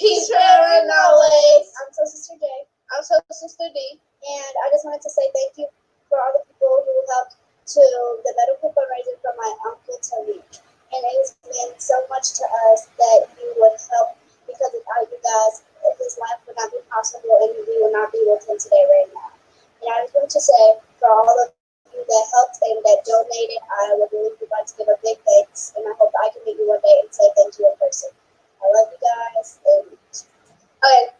Peace, Myron, always. I'm so Sister J. I'm so Sister D. And I just wanted to say thank you for all the people who helped to the medical fundraiser for my uncle Taalik. And it has meant so much to us that you would help, because without you guys, his life would not be possible and we would not be with him today right now. And I just want to say, for all of you that helped and that donated, I would really like to give a big thanks, and I hope I can meet you one day and say thank you in person. I love you guys. And okay.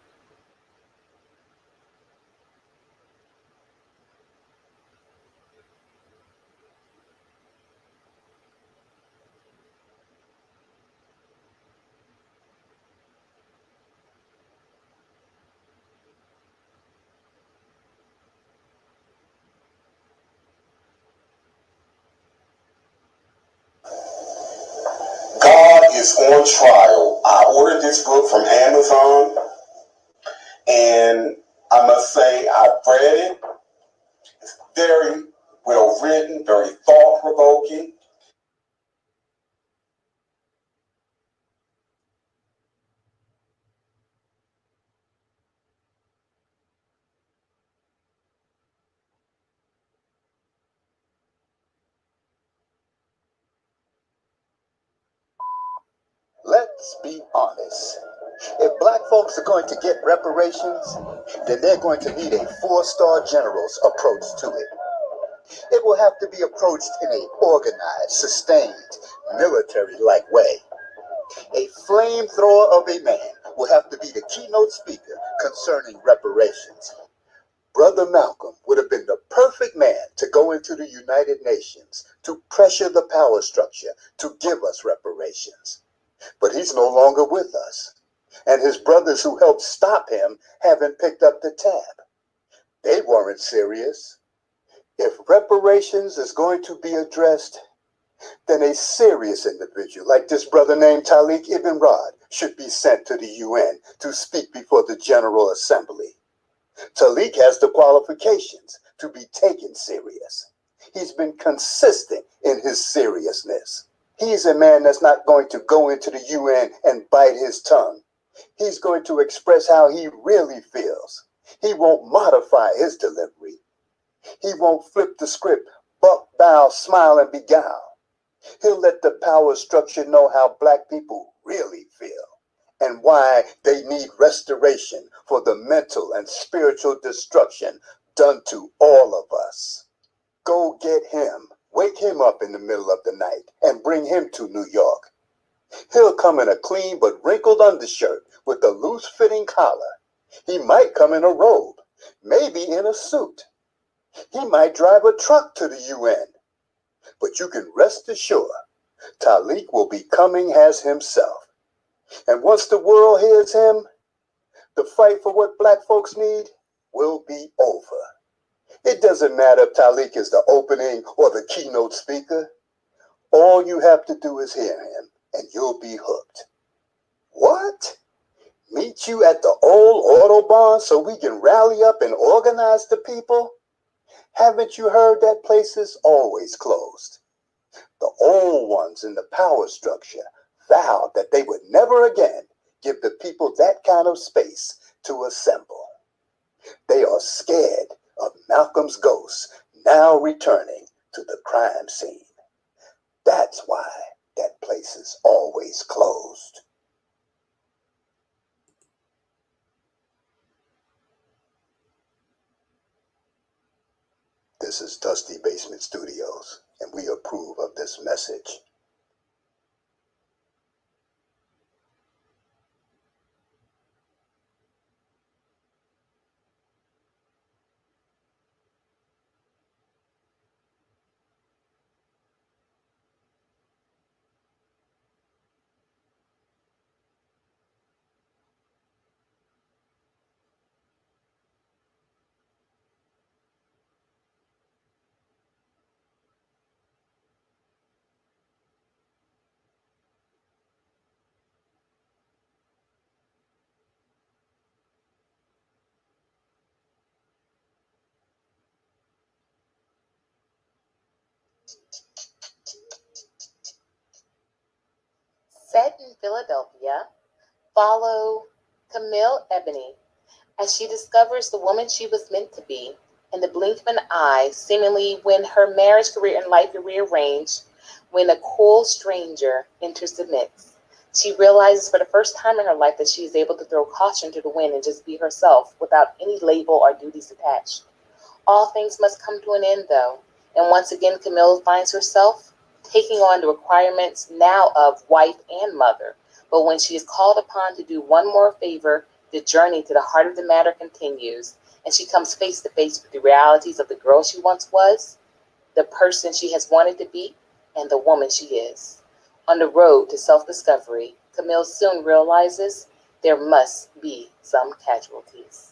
God is on trial. I ordered this book from Amazon, and I must say I've read it. It's very well written, very thought-provoking. Let's be honest. If black folks are going to get reparations, then they're going to need a four-star general's approach to it. It will have to be approached in an organized, sustained, military-like way. A flamethrower of a man will have to be the keynote speaker concerning reparations. Brother Malcolm would have been the perfect man to go into the United Nations to pressure the power structure to give us reparations. But he's no longer with us, and his brothers who helped stop him haven't picked up the tab. They weren't serious. If reparations is going to be addressed, then a serious individual like this brother named Taalik Ibn'rad should be sent to the UN to speak before the General Assembly. Taalik has the qualifications to be taken serious. He's been consistent in his seriousness. He's a man that's not going to go into the UN and bite his tongue. He's going to express how he really feels. He won't modify his delivery. He won't flip the script, buck, bow, smile, and beguile. He'll let the power structure know how black people really feel and why they need restoration for the mental and spiritual destruction done to all of us. Go get him. Wake him up in the middle of the night and bring him to New York. He'll come in a clean but wrinkled undershirt with a loose-fitting collar. He might come in a robe, maybe in a suit. He might drive a truck to the UN. But you can rest assured, Taalik will be coming as himself. And once the world hears him, the fight for what black folks need will be over. It doesn't matter if Taalik is the opening or the keynote speaker. All you have to do is hear him, and you'll be hooked. What? Meet you at the old Autobahn so we can rally up and organize the people? Haven't you heard that place is always closed? The old ones in the power structure vowed that they would never again give the people that kind of space to assemble. They are scared of Malcolm's ghost now returning to the crime scene. That's why that place is always closed. This is Dusty Basement Studios, and we approve of this message. Set in Philadelphia, follow Camille Ebony, as she discovers the woman she was meant to be, in the blink of an eye, seemingly when her marriage, career, and life are rearranged, when a cool stranger enters the mix. She realizes for the first time in her life that she is able to throw caution to the wind and just be herself without any label or duties attached. All things must come to an end, though, and once again Camille finds herself taking on the requirements now of wife and mother. But when she is called upon to do one more favor, the journey to the heart of the matter continues, and she comes face to face with the realities of the girl she once was, the person she has wanted to be, and the woman she is. On the road to self-discovery, Camille soon realizes there must be some casualties.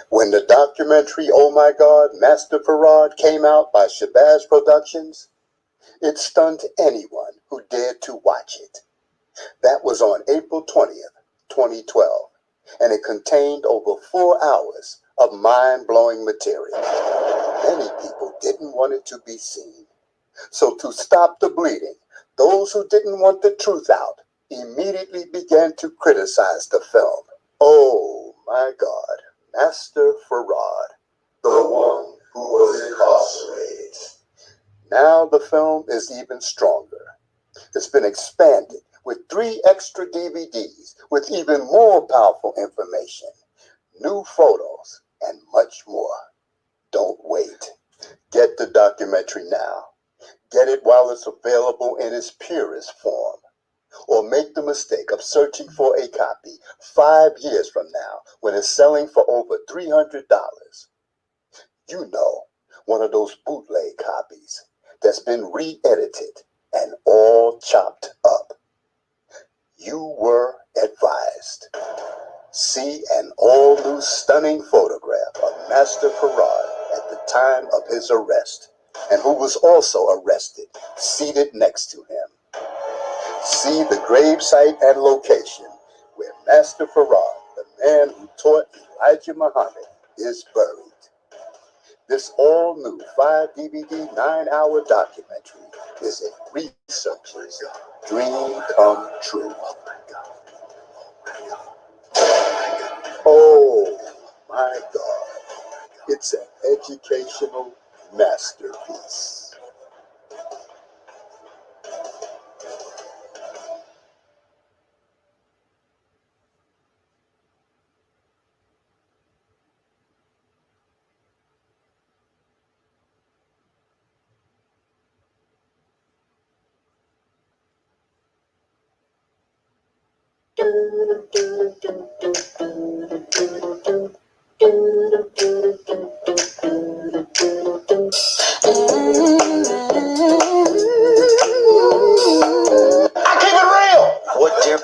When the documentary Oh My God, Master Farad came out by Shabazz Productions, it stunned anyone who dared to watch it. That was on April 20th, 2012, and it contained over 4 hours of mind-blowing material. Many people didn't want it to be seen. So to stop the bleeding, those who didn't want the truth out immediately began to criticize the film. Oh my God, Master Farad, the one who was incarcerated. Now the film is even stronger. It's been expanded with 3 extra DVDs with even more powerful information, new photos, and much more. Don't wait. Get the documentary now. Get it while it's available in its purest form. Or make the mistake of searching for a copy 5 years from now when it's selling for over $300. You know, one of those bootleg copies that's been re-edited and all chopped up. You were advised. See an all-new stunning photograph of Master Farad at the time of his arrest, and who was also arrested, seated next to him. See the gravesite and location where Master Farad, the man who taught Elijah Muhammad, is buried. This all-new 5-DVD, 9-hour documentary is a researcher's dream come true. Oh my God, it's an educational masterpiece.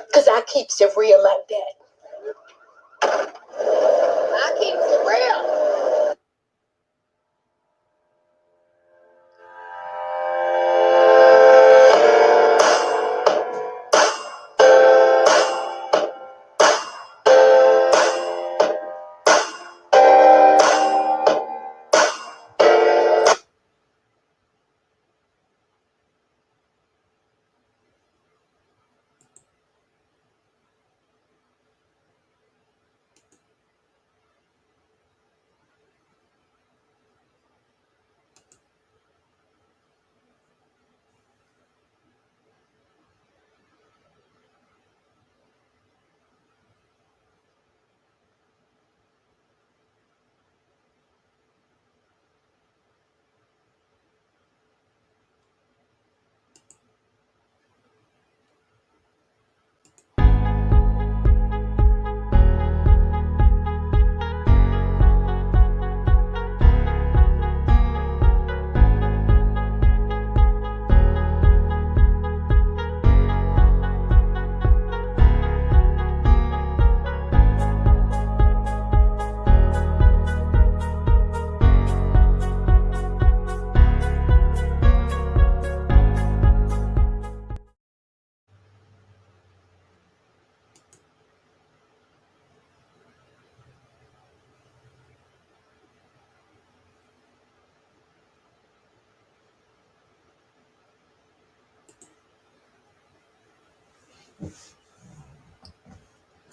Because I keeps it real like that. I keep it real.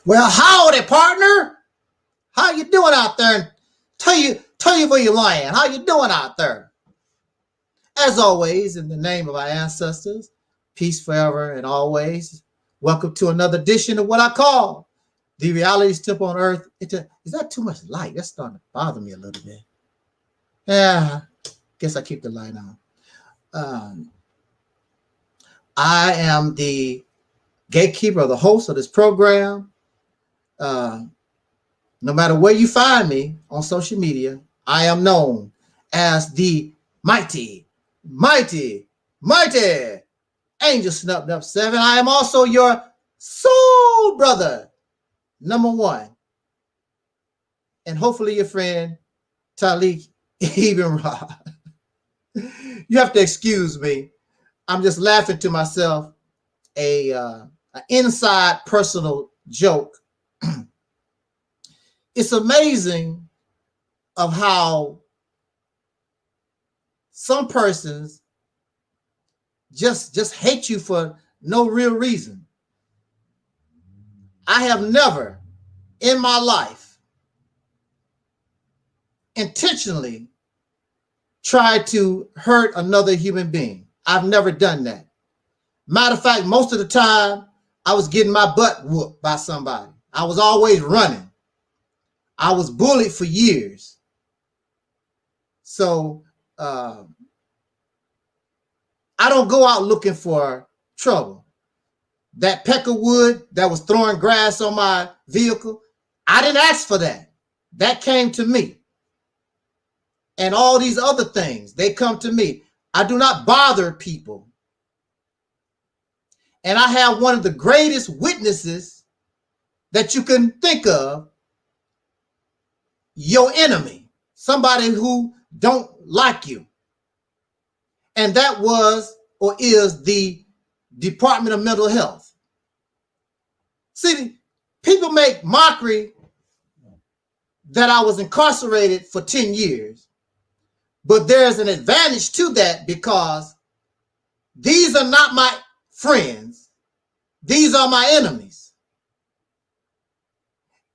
Well, howdy, partner. How you doing out there? Tell you where you land. How you doing out there? As always, in the name of our ancestors, peace forever and always. Welcome to another edition of what I call the Reality's Temple on Earth. Is that too much light? That's starting to bother me a little bit. Yeah, guess I keep the light on. I am the gatekeeper, the host of this program. No matter where you find me on social media, I am known as the mighty Angel Snup 7. I am also your soul brother, number one. And hopefully your friend, Taalik, Ibn'rad. You have to excuse me. I'm just laughing to myself. An inside personal joke. It's amazing of how some persons just hate you for no real reason. I have never in my life intentionally tried to hurt another human being. I've never done that. Matter of fact, most of the time I was getting my butt whooped by somebody. I was always running. I was bullied for years. So I don't go out looking for trouble. That peck of wood that was throwing grass on my vehicle, I didn't ask for that. That came to me. And all these other things, they come to me. I do not bother people. And I have one of the greatest witnesses that you can think of, your enemy, somebody who don't like you. And that was or is the Department of Mental Health. See, people make mockery that I was incarcerated for 10 years, but there's an advantage to that because these are not my friends. These are my enemies.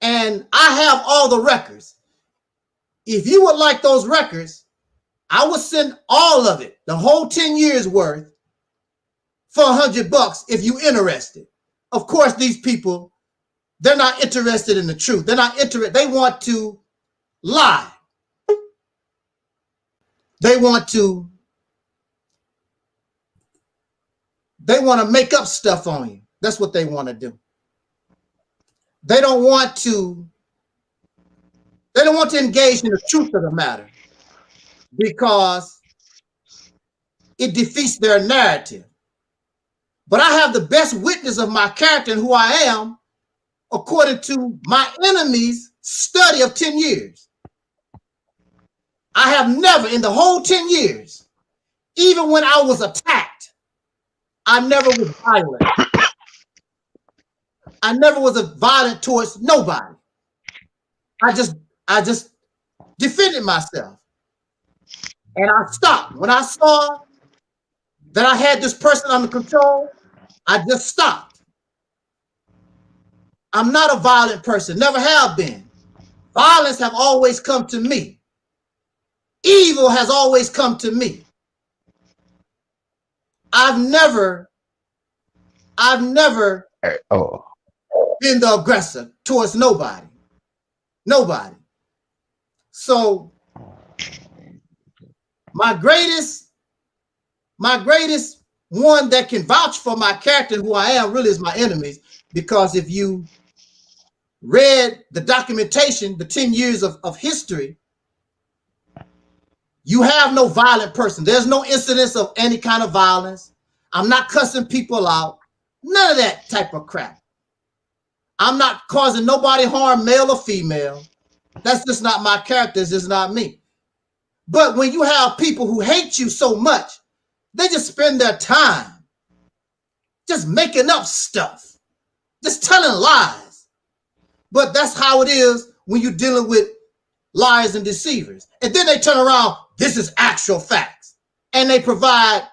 And I have all the records. If you would like those records, I would send all of it, the whole 10 years worth, for $100 if you're interested. Of course, these people, they're not interested in the truth. They're not interested. They want to lie. They want to make up stuff on you. That's what they want to do. They don't want to engage in the truth of the matter because it defeats their narrative. But I have the best witness of my character and who I am according to my enemy's study of 10 years. I have never in the whole 10 years, even when I was attacked, I never was violent. I never was violent towards nobody. I just defended myself. And I stopped. When I saw that I had this person under control, I just stopped. I'm not a violent person, never have been. Violence have always come to me. Evil has always come to me. I've never been the aggressor towards nobody. Nobody. So my greatest one that can vouch for my character and who I am really is my enemies, because if you read the documentation, the 10 years of history, you have no violent person. There's no incidents of any kind of violence. I'm not cussing people out. None of that type of crap. I'm not causing nobody harm, male or female. That's just not my character. It's just not me. But when you have people who hate you so much, they just spend their time just making up stuff, just telling lies. But that's how it is when you're dealing with liars and deceivers. And then they turn around, this is actual facts. And they provide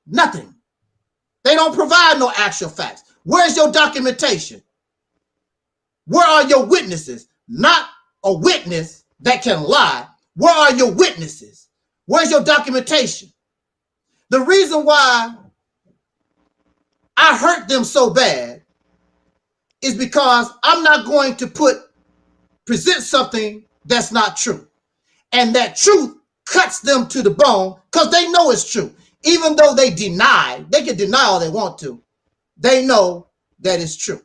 nothing. They don't provide no actual facts. Where's your documentation? Where are your witnesses? Not a witness that can lie. Where are your witnesses? Where's your documentation? The reason why I hurt them so bad is because I'm not going to present something that's not true. And that truth cuts them to the bone because they know it's true. Even though they can deny all they want to. They know that it's true.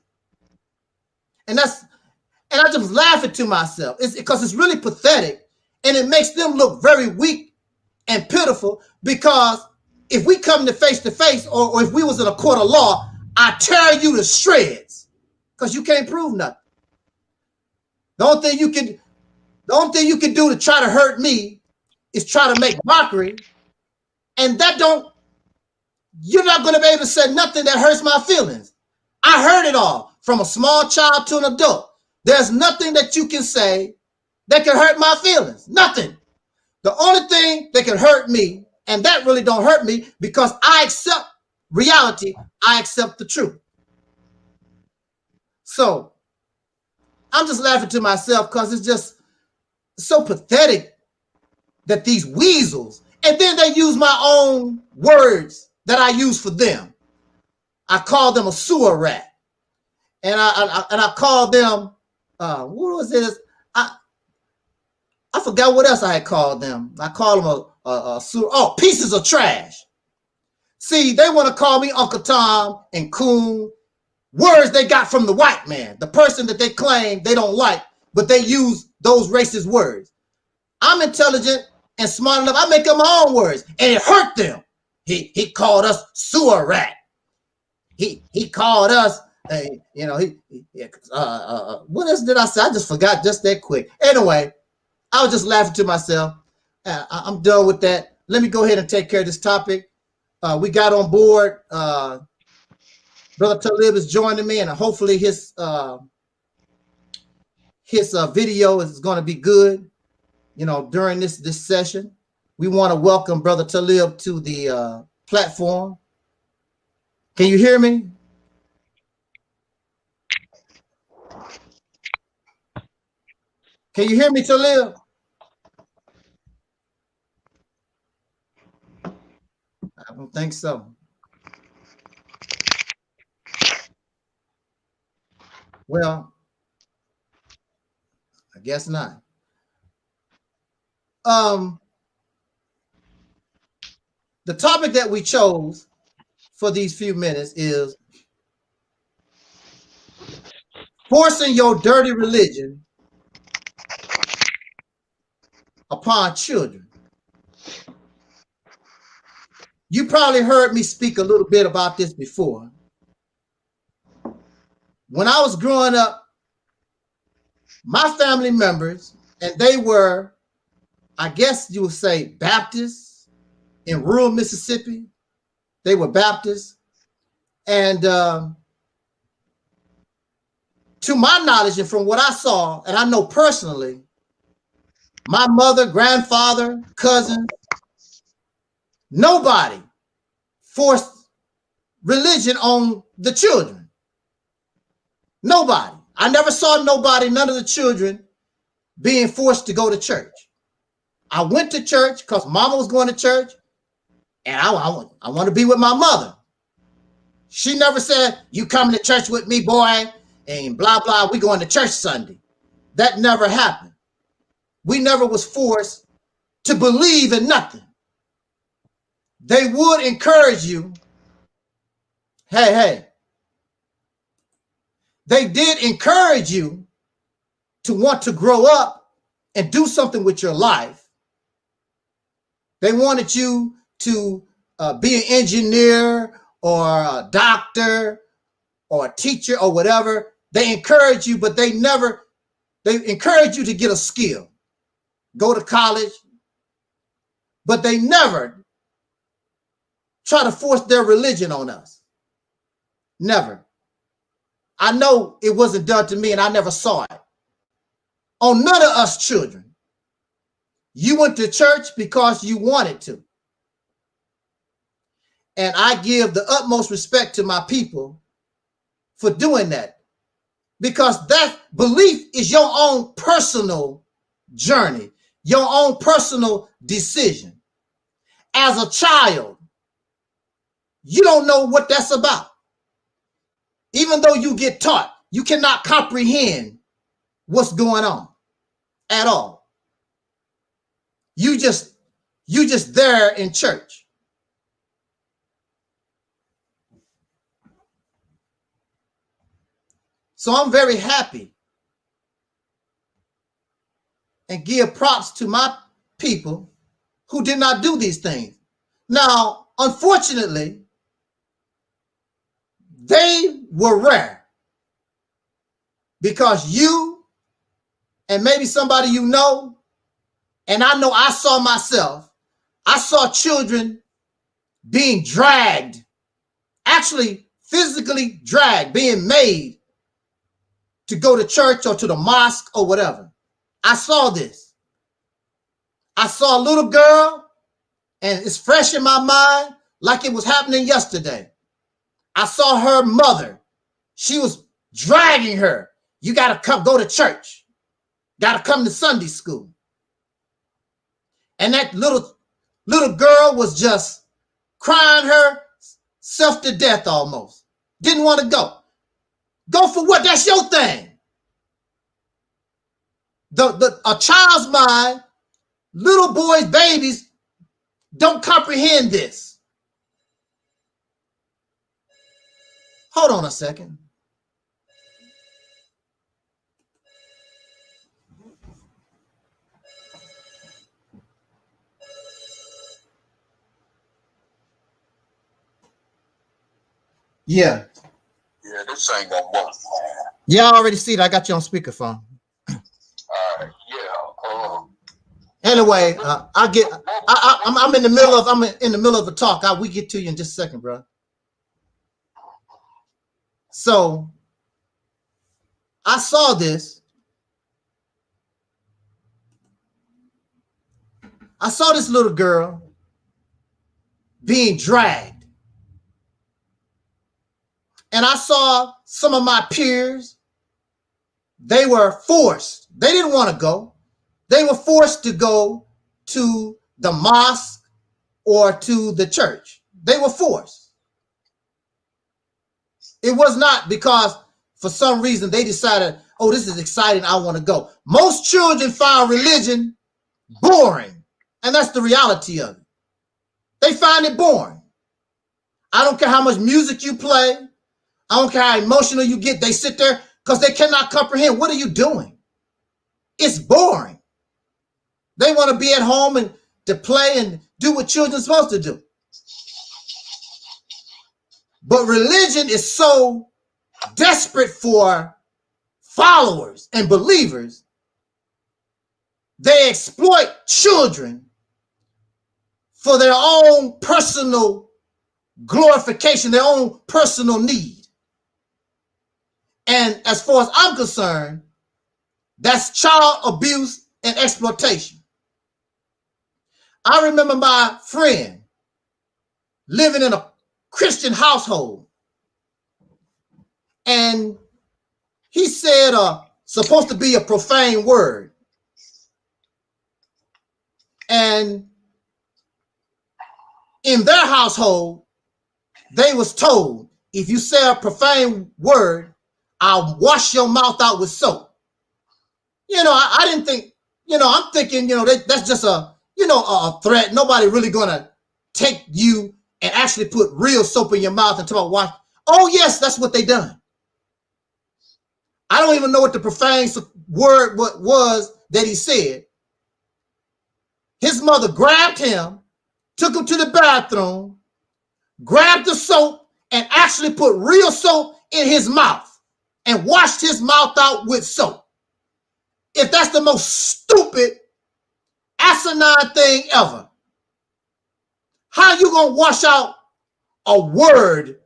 And I just laughing to myself. It's because it's really pathetic and it makes them look very weak and pitiful, because if we come to face, or if we was in a court of law, I tear you to shreds because you can't prove nothing. The only thing you can do to try to hurt me is try to make mockery, and you're not going to be able to say nothing that hurts my feelings. I heard it all from a small child to an adult. There's nothing that you can say that can hurt my feelings. Nothing. The only thing that can hurt me, and that really don't hurt me because I accept reality. I accept the truth. So I'm just laughing to myself because it's just so pathetic that these weasels, and then they use my own words that I use for them. I call them a sewer rat. And I call them, what was it? I forgot what else I had called them. I called them a sewer, pieces of trash. See, they want to call me Uncle Tom and Coon, words they got from the white man, the person that they claim they don't like, but they use those racist words. I'm intelligent and smart enough. I make up my own words, and it hurt them. He called us sewer rat. He called us, what else did I say? I just forgot just that quick. Anyway, I was just laughing to myself. I'm done with that. Let me go ahead and take care of this topic. We got on board. Brother Talib is joining me, and hopefully his video is going to be good, during this session. We want to welcome Brother Talib to the platform. Can you hear me? Can you hear me, Talib? I don't think so. Well, I guess not. The topic that we chose for these few minutes is forcing your dirty religion upon children. You probably heard me speak a little bit about this before. When I was growing up, my family members, and they were, I guess you would say, Baptists in rural Mississippi. They were Baptists. And to my knowledge and from what I saw, and I know personally, my mother, grandfather, cousins, nobody forced religion on the children. Nobody. I never saw none of the children being forced to go to church. I went to church because mama was going to church, and I want to be with my mother. She never said, you coming to church with me, boy, and blah, blah, we going to church Sunday. That never happened. We never was forced to believe in nothing. They would encourage you. Hey. They did encourage you to want to grow up and do something with your life. They wanted you to be an engineer or a doctor or a teacher or whatever. They encourage you, but they encourage you to get a skill, go to college, but they never try to force their religion on us. Never. I know it wasn't done to me, and I never saw it on none of us children. You went to church because you wanted to. And I give the utmost respect to my people for doing that, because that belief is your own personal journey, your own personal decision. As a child, you don't know what that's about. Even though you get taught, you cannot comprehend what's going on at all. You just there in church. So I'm very happy and give props to my people who did not do these things. Now, unfortunately, they were rare, because you and maybe somebody you know, and I know I saw myself, I saw children being dragged, actually physically dragged, being made to go to church or to the mosque or whatever. I saw this. I saw a little girl, and it's fresh in my mind like it was happening yesterday. I saw her mother. She was dragging her. You got to come, go to church. Got to come to Sunday school. And that little girl was just crying herself to death almost. Didn't want to go. Go for what? That's your thing. A child's mind, little boys, babies, don't comprehend this. Hold on a second. Yeah. Yeah, this ain't gonna work. Yeah, I already see it. I got you on speakerphone. Yeah. Anyway, I'm in the middle of a talk. We get to you in just a second, bro. So I saw this. I saw this little girl being dragged. And I saw some of my peers. They were forced. They didn't want to go. They were forced to go to the mosque or to the church. They were forced. It was not because for some reason they decided, oh, this is exciting, I want to go. Most children find religion boring. And that's the reality of it. They find it boring. I don't care how much music you play. I don't care how emotional you get. They sit there because they cannot comprehend. What are you doing? It's boring. They want to be at home and to play and do what children are supposed to do. But religion is so desperate for followers and believers, they exploit children for their own personal glorification, their own personal need. And as far as I'm concerned, that's child abuse and exploitation. I remember my friend living in a Christian household, and he said supposed to be a profane word. And in their household, they was told, if you say a profane word, I'll wash your mouth out with soap. You know, I didn't think, I'm thinking, that's just a threat. Nobody really gonna take you and actually put real soap in your mouth and talk about wash. Oh yes, that's what they done. I don't even know what the profane word was that he said. His mother grabbed him, took him to the bathroom, grabbed the soap, and actually put real soap in his mouth and washed his mouth out with soap. If that's the most stupid, asinine thing ever, how you gonna wash out a word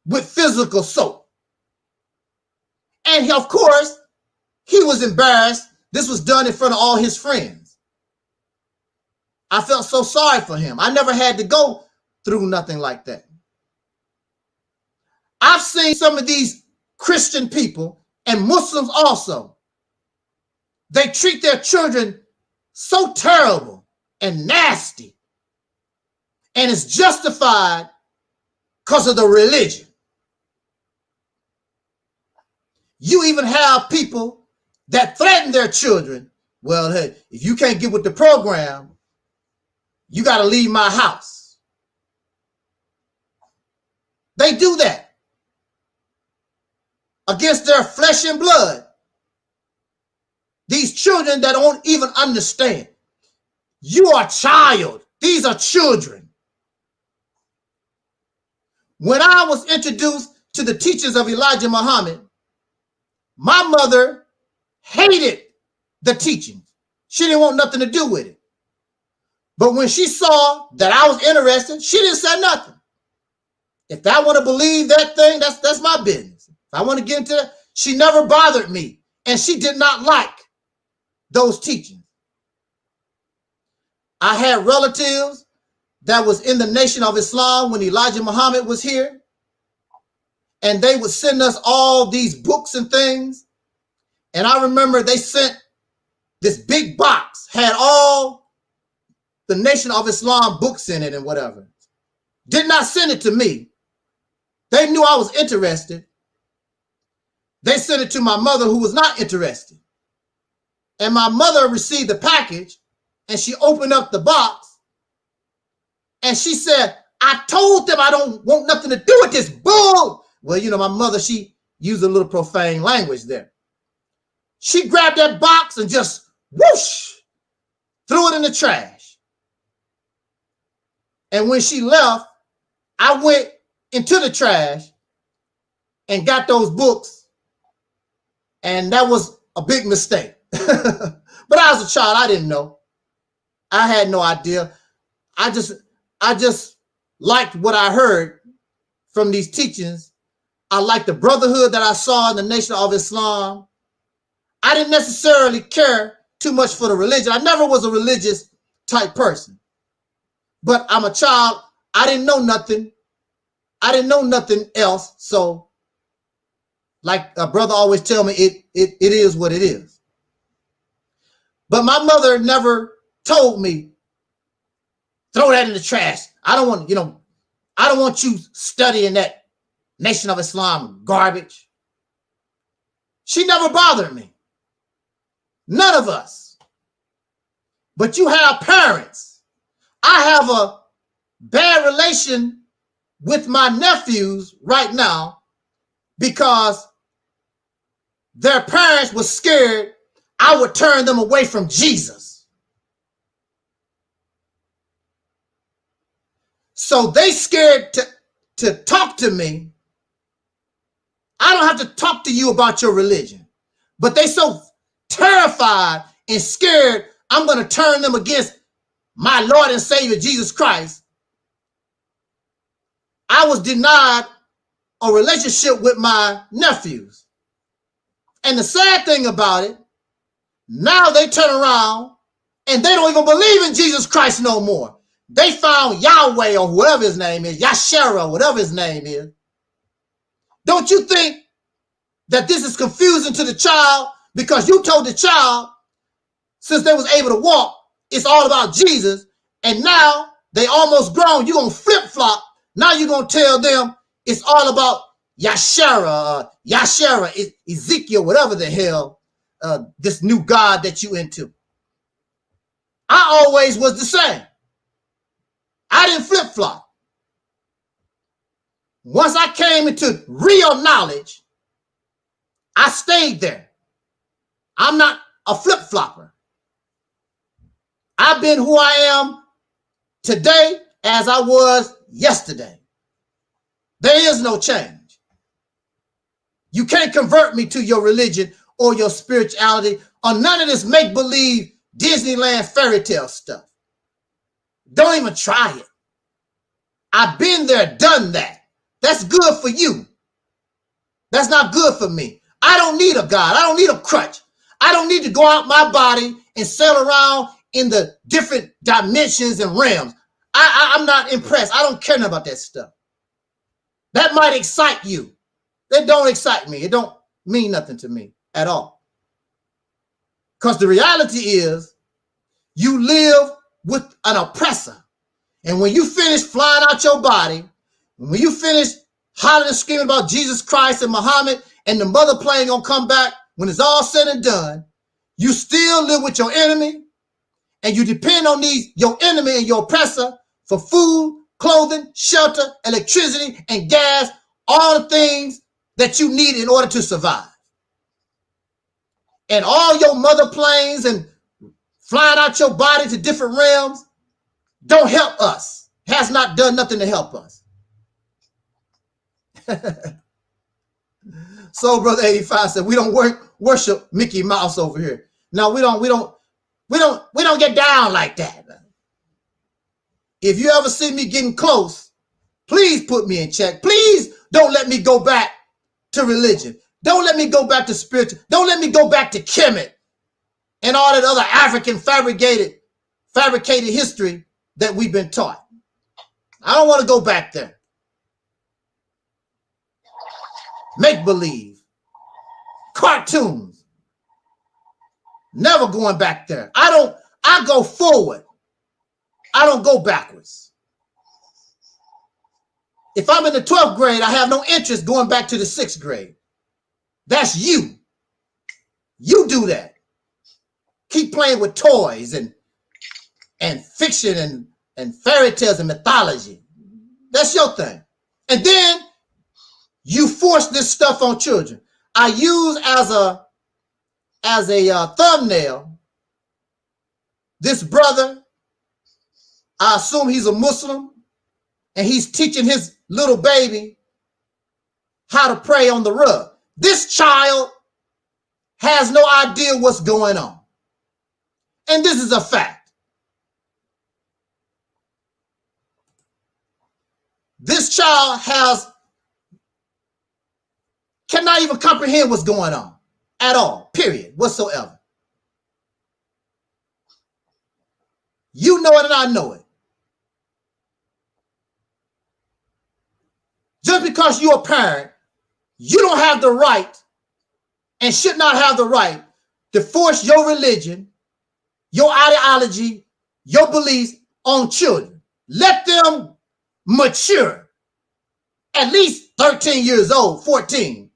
with physical soap? And of course, he was embarrassed. This was done in front of all his friends. I felt so sorry for him. I never had to go through nothing like that. I've seen some of these Christian people and Muslims also, they treat their children so terrible and nasty, and it's justified because of the religion. You even have people that threaten their children. Well, hey, if you can't get with the program, you got to leave my house. They do that against their flesh and blood. These children that don't even understand. You are a child. These are children. When I was introduced to the teachings of Elijah Muhammad, my mother hated the teachings. She didn't want nothing to do with it. But when she saw that I was interested, she didn't say nothing. If I want to believe that thing, that's my business. If I want to get into that, she never bothered me. And she did not like those teachings. I had relatives that was in the Nation of Islam when Elijah Muhammad was here. And they would send us all these books and things. And I remember they sent this big box, had all the Nation of Islam books in it and whatever. Did not send it to me. They knew I was interested. They sent it to my mother, who was not interested. And my mother received the package, and she opened up the box, and she said, I told them I don't want nothing to do with this bull. Well, you know, my mother, she used a little profane language there. She grabbed that box and just whoosh, threw it in the trash. And when she left, I went into the trash and got those books. And that was a big mistake. But I was a child. I didn't know. I had no idea. I just liked what I heard from these teachings. I liked the brotherhood that I saw in the Nation of Islam. I didn't necessarily care too much for the religion. I never was a religious type person. But I'm a child. I didn't know nothing. I didn't know nothing else. So, like a brother always tell me, it is what it is. But my mother never told me, throw that in the trash. I don't want, I don't want you studying that Nation of Islam garbage. She never bothered me. None of us. But you have parents. I have a bad relation with my nephews right now because their parents were scared I would turn them away from Jesus. So they scared to talk to me. I don't have to talk to you about your religion, but they so terrified and scared I'm going to turn them against my Lord and Savior, Jesus Christ. I was denied a relationship with my nephews. And the sad thing about it, now they turn around and they don't even believe in Jesus Christ no more. They found Yahweh or whatever his name is, Yashara, whatever his name is. Don't you think that this is confusing to the child? Because you told the child, since they was able to walk, it's all about Jesus. And now they almost grown. You're going to flip-flop. Now you're going to tell them it's all about Yashara, Ezekiel, whatever the hell, this new God that you into. I always was the same. I didn't flip-flop. Once I came into real knowledge, I stayed there. I'm not a flip-flopper. I've been who I am today as I was yesterday. There is no change. You can't convert me to your religion or your spirituality or none of this make-believe Disneyland fairy tale stuff. Don't even try it. I've been there, done that. That's good for you. That's not good for me. I don't need a God. I don't need a crutch. I don't need to go out my body and sail around in the different dimensions and realms. I'm not impressed. I don't care about that stuff. That might excite you. They don't excite me. It don't mean nothing to me at all. Because the reality is you live with an oppressor. And when you finish flying out your body, when you finish hollering and screaming about Jesus Christ and Muhammad and the mother plane gonna come back, when it's all said and done, you still live with your enemy and you depend on your enemy and your oppressor for food, clothing, shelter, electricity, and gas, all the things that you need in order to survive. And all your mother planes and flying out your body to different realms don't help us. Has not done nothing to help us. So Brother 85 said, we don't worship Mickey Mouse over here. No, we don't get down like that. If you ever see me getting close, please put me in check. Please don't let me go back to religion. Don't let me go back to spiritual. Don't let me go back to Kemet and all that other African fabricated history that we've been taught. I don't want to go back there. Make believe. Cartoons. Never going back there. I go forward. I don't go backwards. If I'm in the 12th grade, I have no interest going back to the 6th grade. That's you. You do that. Keep playing with toys and fiction and fairy tales and mythology. That's your thing. And then you force this stuff on children. I use as a thumbnail this brother. I assume he's a Muslim, and he's teaching his little baby how to pray on the rug. This child has no idea what's going on. And this is a fact. This child cannot even comprehend what's going on at all, period, whatsoever. You know it and I know it. Just because you're a parent, you don't have the right and should not have the right to force your religion, your ideology, your beliefs on children. Let them mature. At least 13 years old, 14.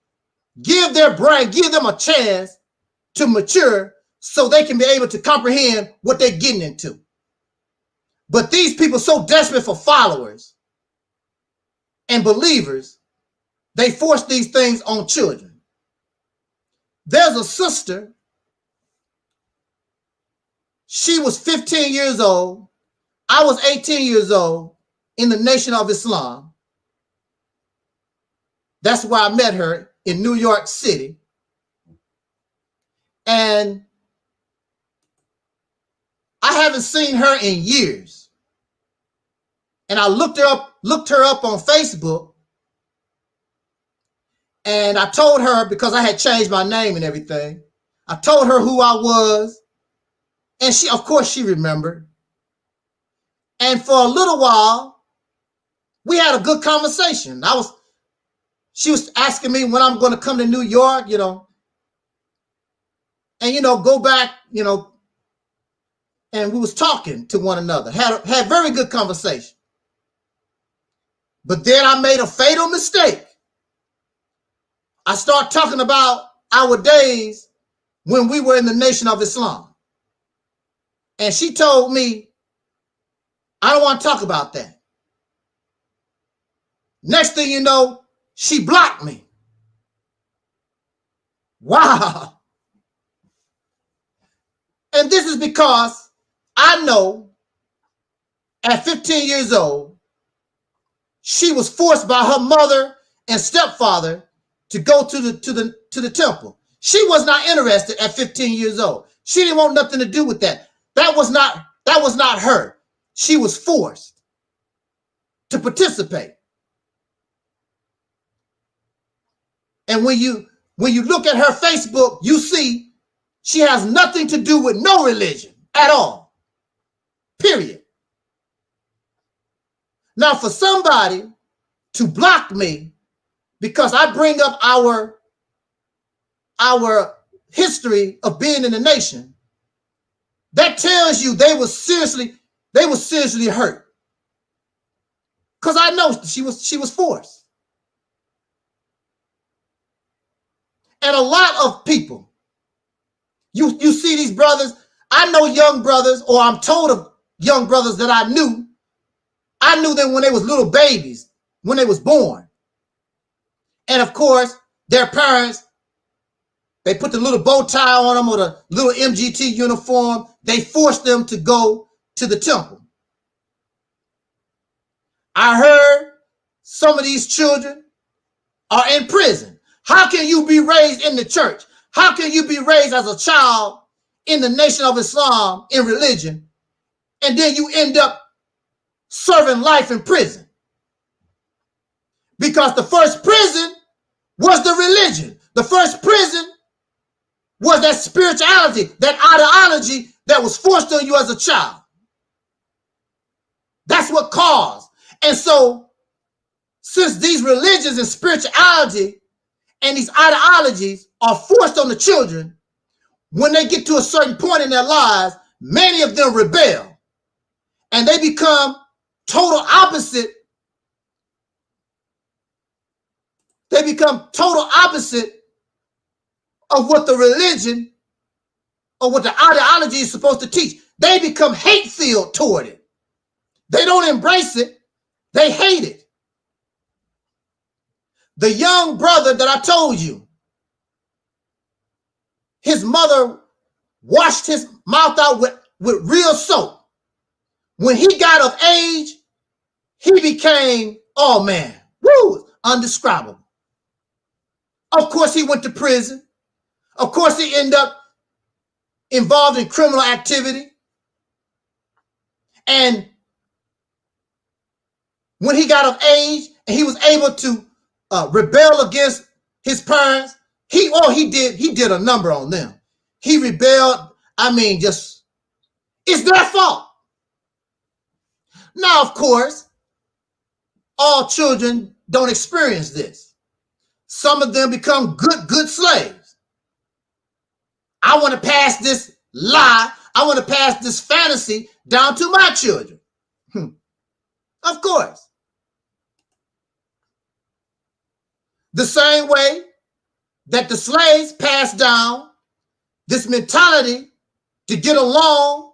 Give them a chance to mature so they can be able to comprehend what they're getting into. But these people so desperate for followers and believers, they force these things on children. There's a sister. She was 15 years old. I was 18 years old in the Nation of Islam. That's where I met her, in New York City. And I haven't seen her in years. And I looked her up on Facebook. And I told her, because I had changed my name and everything, I told her who I was. And she, of course, she remembered. And for a little while, we had a good conversation. She was asking me when I'm going to come to New York, and, go back, and we was talking to one another, had very good conversation. But then I made a fatal mistake. I started talking about our days when we were in the Nation of Islam. And she told me, I don't want to talk about that. Next thing you know, she blocked me. Wow. And this is because I know at 15 years old, she was forced by her mother and stepfather to go to the temple. She was not interested at 15 years old. She didn't want nothing to do with that. That was not her. She was forced to participate. And when you look at her Facebook, you see she has nothing to do with no religion at all. Period. Now, for somebody to block me because I bring up our history of being in the nation, that tells you they were seriously hurt. Because I know she was forced. And a lot of people, you see these brothers, I know young brothers, or I'm told of young brothers that I knew them when they was little babies, when they was born. And of course, their parents, they put the little bow tie on them or the little MGT uniform. They forced them to go to the temple. I heard some of these children are in prison. How can you be raised in the church? How can you be raised as a child in the Nation of Islam, in religion, and then you end up serving life in prison? Because the first prison was the religion. The first prison was that spirituality, that ideology that was forced on you as a child. That's what caused. And so, since these religions and spirituality and these ideologies are forced on the children, when they get to a certain point in their lives, many of them rebel. And they become total opposite. They become total opposite of what the religion or what the ideology is supposed to teach. They become hate-filled toward it. They don't embrace it. They hate it. The young brother that I told you, his mother washed his mouth out with real soap. When he got of age, he became, oh man, woo, undescribable. Of course, he went to prison. Of course, he ended up involved in criminal activity. And when he got of age and he was able to rebel against his parents, he did a number on them. He rebelled. I mean, just, it's their fault. Now, of course, all children don't experience this. Some of them become good slaves. I want to pass this lie. I want to pass this fantasy down to my children. Of course. The same way that the slaves passed down this mentality to get along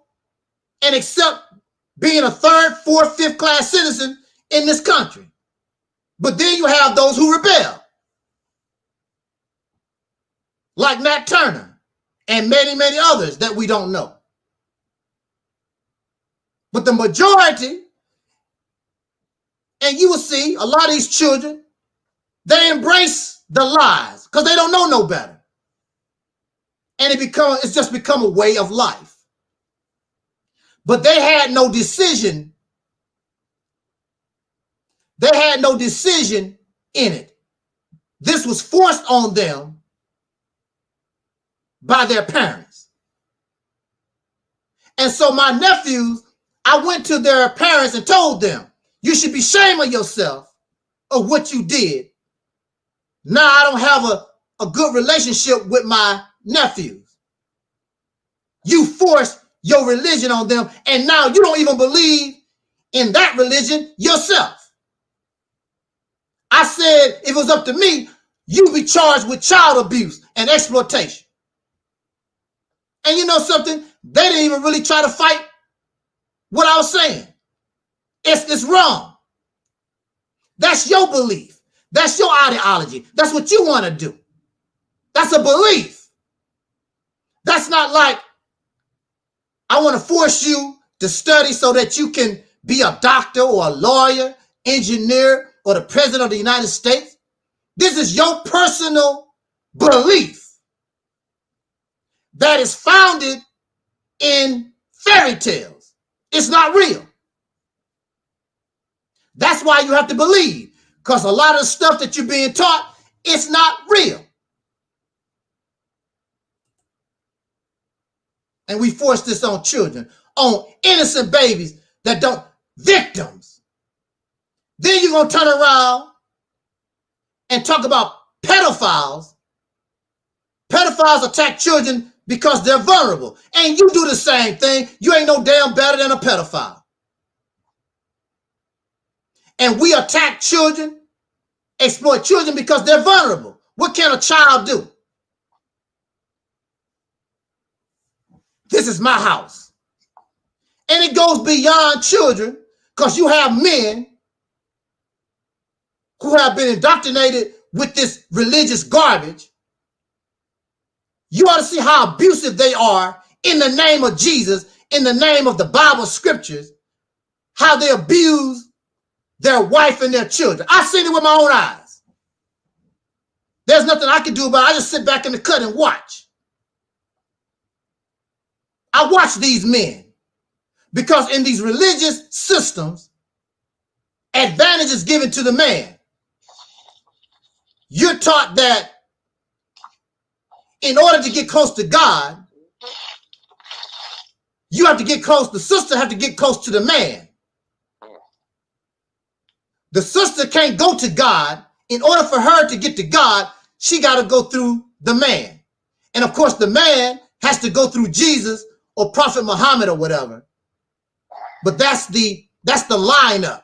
and accept being a third, fourth, fifth class citizen in this country. But then you have those who rebel, like Nat Turner and many, many others that we don't know. But the majority, and you will see a lot of these children, they embrace the lies because they don't know no better. And it's just become a way of life. But they had no decision. They had no decision in it. This was forced on them by their parents. And so my nephews, I went to their parents and told them, you should be ashamed of yourself of what you did. Now I don't have a good relationship with my nephews. You forced your religion on them, and now you don't even believe in that religion yourself. I said, if it was up to me, you'd be charged with child abuse and exploitation. And you know something? They didn't even really try to fight what I was saying. It's wrong. That's your belief. That's your ideology. That's what you want to do. That's a belief. That's not like, I want to force you to study so that you can be a doctor or a lawyer, engineer, or the president of the United States. This is your personal belief that is founded in fairy tales. It's not real. That's why you have to believe, because a lot of the stuff that you're being taught, it's not real. And we force this on children, on innocent babies that don't, victims. Then you're going to turn around and talk about pedophiles. Pedophiles attack children because they're vulnerable. And you do the same thing. You ain't no damn better than a pedophile. And we attack children, exploit children because they're vulnerable. What can a child do? This is my house. And it goes beyond children because you have men who have been indoctrinated with this religious garbage. You ought to see how abusive they are in the name of Jesus, in the name of the Bible scriptures, how they abuse their wife and their children. I've seen it with my own eyes. There's nothing I can do about it. I just sit back in the cut and watch. I watch these men because in these religious systems, advantage is given to the man. You're taught that in order to get close to God, you have to get close. The sister have to get close to the man. The sister can't go to God. In order for her to get to God, she got to go through the man. And of course, the man has to go through Jesus or Prophet Muhammad or whatever. But that's the lineup.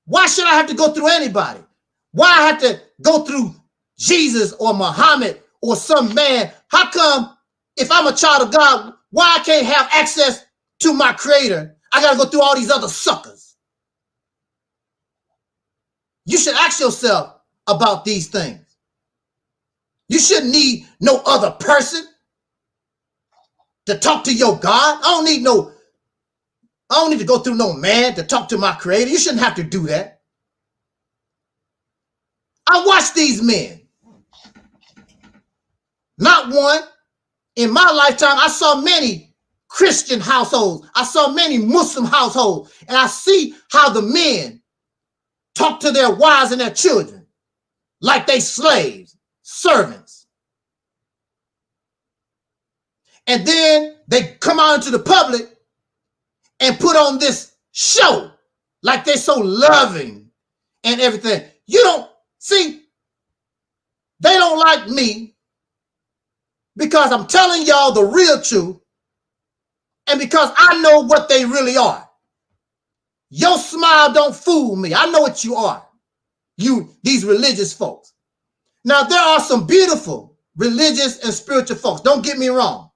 Why should I have to go through anybody? Why I have to go through Jesus or Muhammad or some man? How come if I'm a child of God, why I can't have access to my creator? I got to go through all these other suckers. You should ask yourself about these things. You shouldn't need no other person to talk to your God. I don't need to go through no man to talk to my creator. You shouldn't have to do that. I watch these men. Not one. In my lifetime, I saw many Christian households. I saw many Muslim households. And I see how the men talk to their wives and their children like they slaves, servants. And then they come out into the public and put on this show like they're so loving and everything. You don't see, they don't like me because I'm telling y'all the real truth and because I know what they really are. Your smile don't fool me. I know what you are. You, these religious folks. Now, there are some beautiful religious and spiritual folks. Don't get me wrong.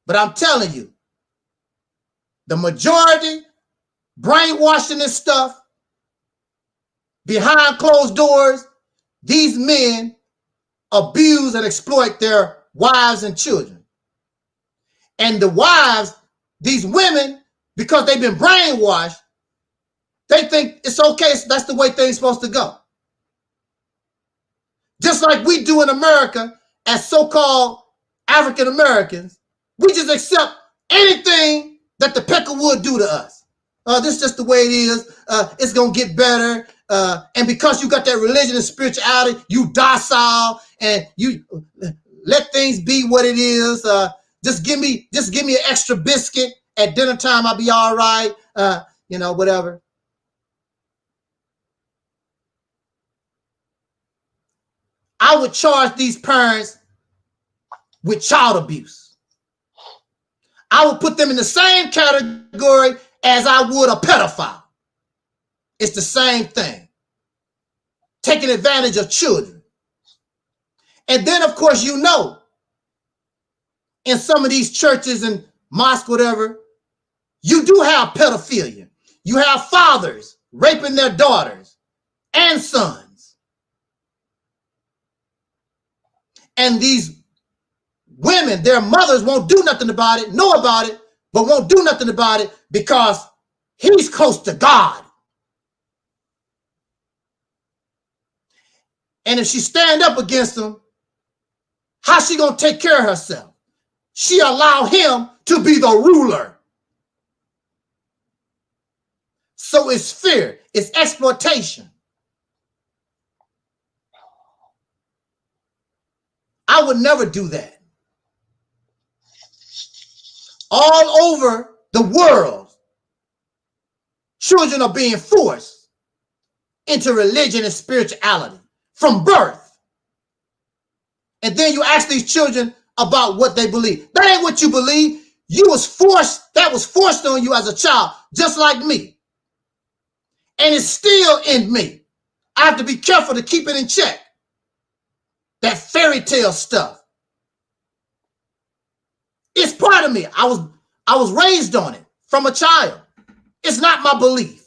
But I'm telling you, the majority brainwashing this stuff behind closed doors, these men abuse and exploit their wives and children. And the wives, these women, because they've been brainwashed, they think it's okay. That's the way things are supposed to go. Just like we do in America as so-called African Americans, we just accept anything that the Peckerwood do to us. This is just the way it is. It's going to get better. And because you got that religion and spirituality, you docile and you let things be what it is. Just give me an extra biscuit at dinner time. I'll be all right. Whatever. I would charge these parents with child abuse. I would put them in the same category as I would a pedophile. It's the same thing. Taking advantage of children. And then, of course, in some of these churches and mosques, whatever, you do have pedophilia. You have fathers raping their daughters and sons. And these women, their mothers won't do nothing about it, know about it, but won't do nothing about it because he's close to God. And if she stand up against him, how's she going to take care of herself? She allow him to be the ruler. So it's fear, it's exploitation. I would never do that. All over the world, children are being forced into religion and spirituality from birth. And then you ask these children about what they believe. That ain't what you believe. That was forced on you as a child, just like me. And it's still in me. I have to be careful to keep it in check. That fairy tale stuff. It's part of me. I was raised on it from a child. It's not my belief.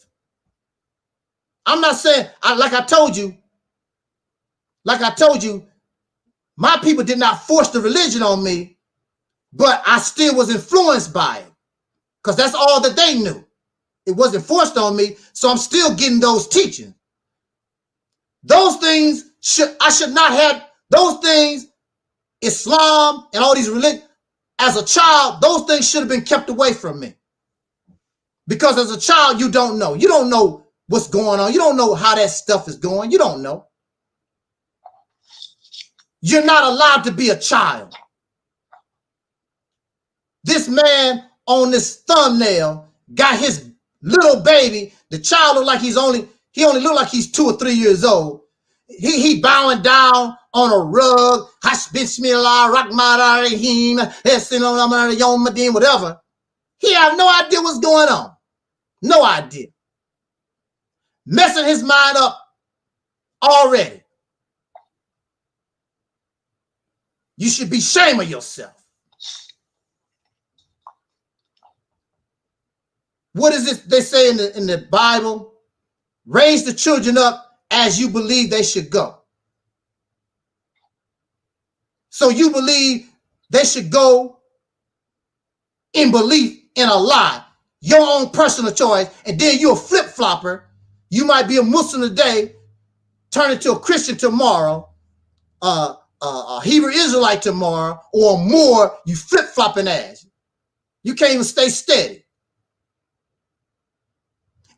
I'm not saying, like I told you, my people did not force the religion on me, but I still was influenced by it because that's all that they knew. It wasn't forced on me, so I'm still getting those teachings. Those things I should not have. Those things, Islam and all these religions, as a child, those things should have been kept away from me. Because as a child, you don't know. You don't know what's going on. You don't know how that stuff is going. You don't know. You're not allowed to be a child. This man on this thumbnail got his little baby. The child looked like he only looked like he's 2 or 3 years old. He bowing down on a rug, whatever. He have no idea what's going on. No idea. Messing his mind up already. You should be ashamed of yourself. What is it they say in the Bible? Raise the children up as you believe they should go. So you believe they should go in belief in a lie, your own personal choice, and then you're a flip-flopper. You might be a Muslim today, turn into a Christian tomorrow, a Hebrew Israelite tomorrow, or more, you flip-flopping ass. You can't even stay steady.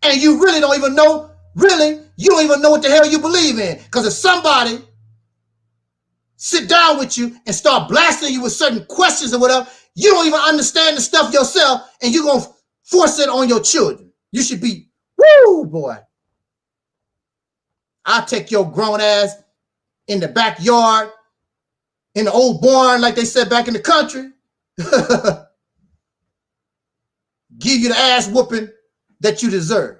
And you really don't even know, you don't even know what the hell you believe in. Because if somebody sit down with you and start blasting you with certain questions or whatever, you don't even understand the stuff yourself, and you're going to force it on your children. You should be, woo, boy. I'll take your grown ass in the backyard, in the old barn, like they said back in the country. Give you the ass whooping that you deserve.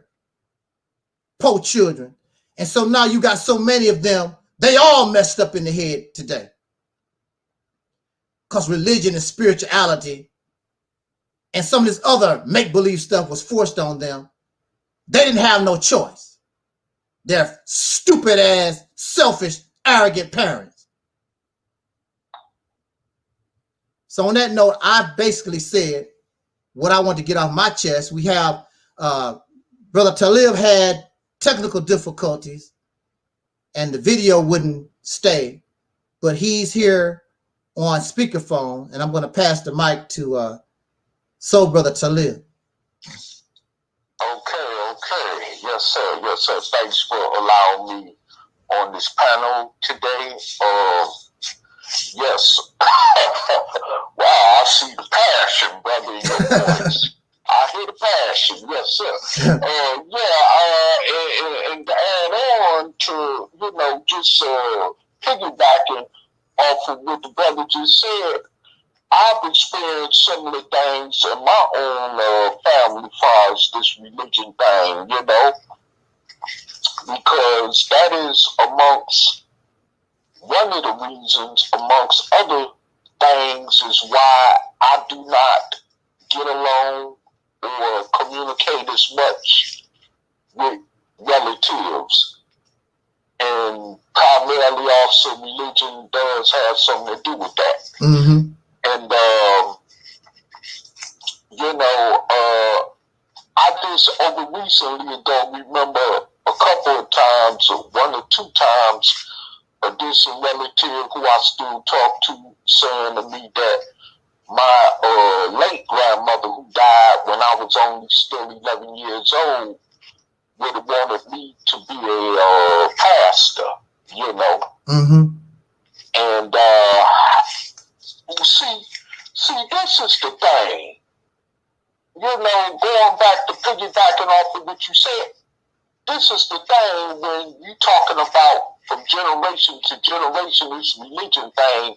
Poor children. And so now you got so many of them, they all messed up in the head today. Because religion and spirituality and some of this other make-believe stuff was forced on them. They didn't have no choice. They're stupid-ass, selfish, arrogant parents. So on that note, I basically said what I want to get off my chest. We have Brother Taalik had technical difficulties and the video wouldn't stay, but he's here on speakerphone, and I'm going to pass the mic to Soul Brother Taalik. Okay. Yes, sir. Thanks for allowing me on this panel today. Yes. Wow, I see the passion, brother, in your voice. I hear the passion, yes, sir. And to add on to, just piggybacking off of what the brother just said, I've experienced similar things in my own family as far as this religion thing, because that is amongst one of the reasons, amongst other things, is why I do not get along or communicate as much with relatives. And primarily also religion does have something to do with that. Mm-hmm. And, I just over recently ago remember a couple of times, or 1 or 2 times, a distant relative who I still talk to saying to me that my late grandmother, who died when I was only still 11 years old, would have wanted me to be a pastor, Mm-hmm. And see, this is the thing. Going back to piggybacking off of what you said, this is the thing when you talking about from generation to generation, this religion thing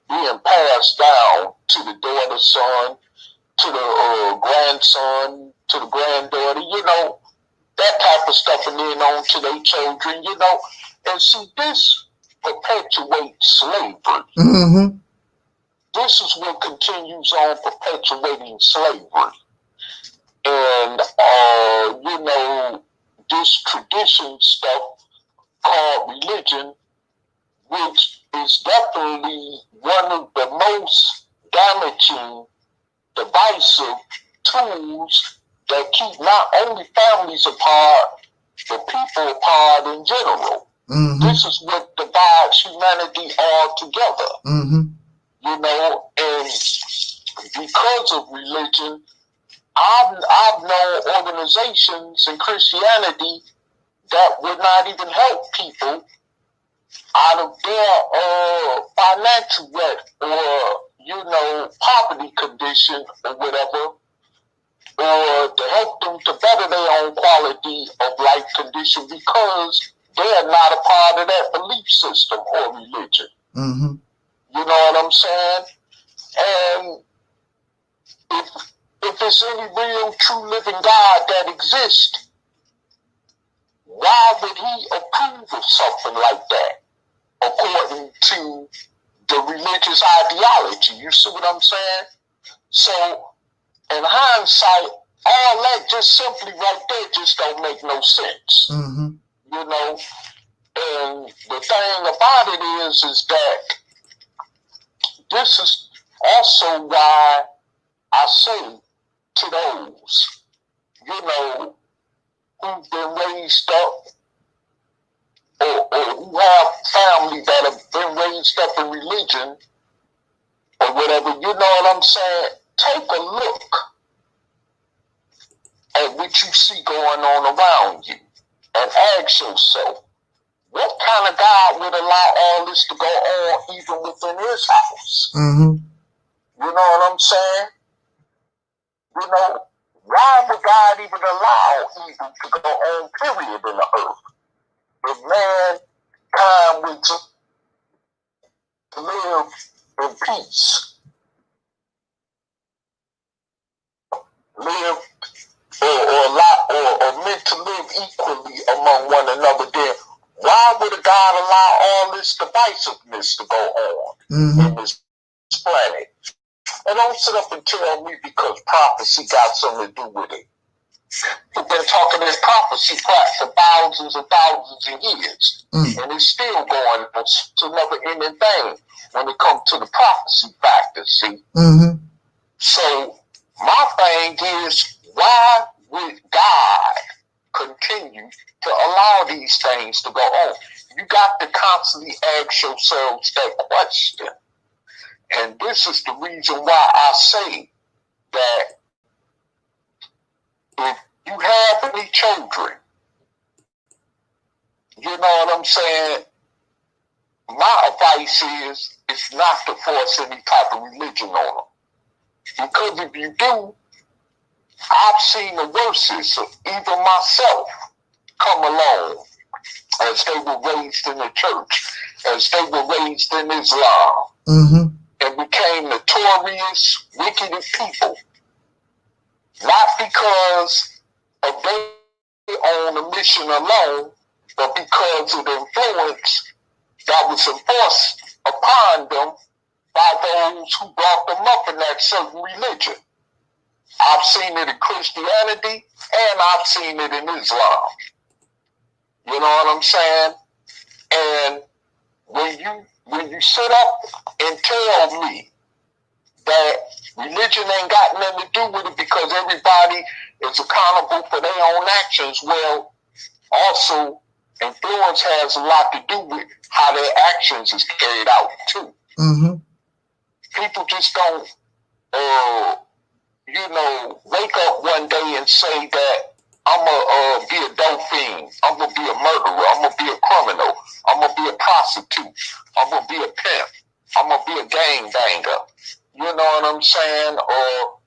being passed down to the daughter's son, to the grandson, to the granddaughter, you know, that type of stuff, and then on to their children, you know. And see, this perpetuates slavery. Mm-hmm. This is what continues on perpetuating slavery. And, you know, this tradition stuff called religion, which is definitely one of the most damaging, divisive tools that keep not only families apart, but people apart in general. Mm-hmm. This is what divides humanity altogether. Mm-hmm. You know, and because of religion, I've known organizations in Christianity that would not even help people out of their financial debt or, you know, poverty condition or whatever, or to help them to better their own quality of life condition because they're not a part of that belief system or religion. Mm-hmm. You know what I'm saying? And if it's any real, true, living God that exists, why would he approve of something like that according to the religious ideology? You see what I'm saying? So, in hindsight, all that just simply right there just don't make no sense. Mm-hmm. You know? And the thing about it is that this is also why I say to those, you know, who've been raised up or who have family that have been raised up in religion or whatever, you know what I'm saying? Take a look at what you see going on around you and ask yourself, what kind of God would allow all this to go on even within his house? Mm-hmm. You know what I'm saying? You know, why would God even allow evil to go on, period, in the earth? If mankind would just live in peace, live or meant to live equally among one another, then why would God allow all this divisiveness to go on in this planet? And don't sit up and tell me because prophecy got something to do with it. We've been talking this prophecy for thousands and thousands of years. And it's still going. It's a never ending thing when it comes to the prophecy factor, see? So my thing is, why would God continue to allow these things to go on? You got to constantly ask yourselves that question. And this is the reason why I say that if you have any children, you know what I'm saying? My advice is not to force any type of religion on them. Because if you do, I've seen the worstest of even myself come along as they were raised in the church, as they were raised in Islam, and became notorious, wicked people. Not because of their own mission alone, but because of the influence that was enforced upon them by those who brought them up in that certain religion. I've seen it in Christianity and I've seen it in Islam. You know what I'm saying? And when you sit up and tell me that religion ain't got nothing to do with it because everybody is accountable for their own actions, well, also influence has a lot to do with how their actions is carried out too. People just don't, wake up one day and say that I'm gonna be a dope fiend, I'm gonna be a murderer, I'm gonna be a criminal, I'm gonna be a prostitute, I'm gonna be a pimp, I'm gonna be a gangbanger. You know what I'm saying? Or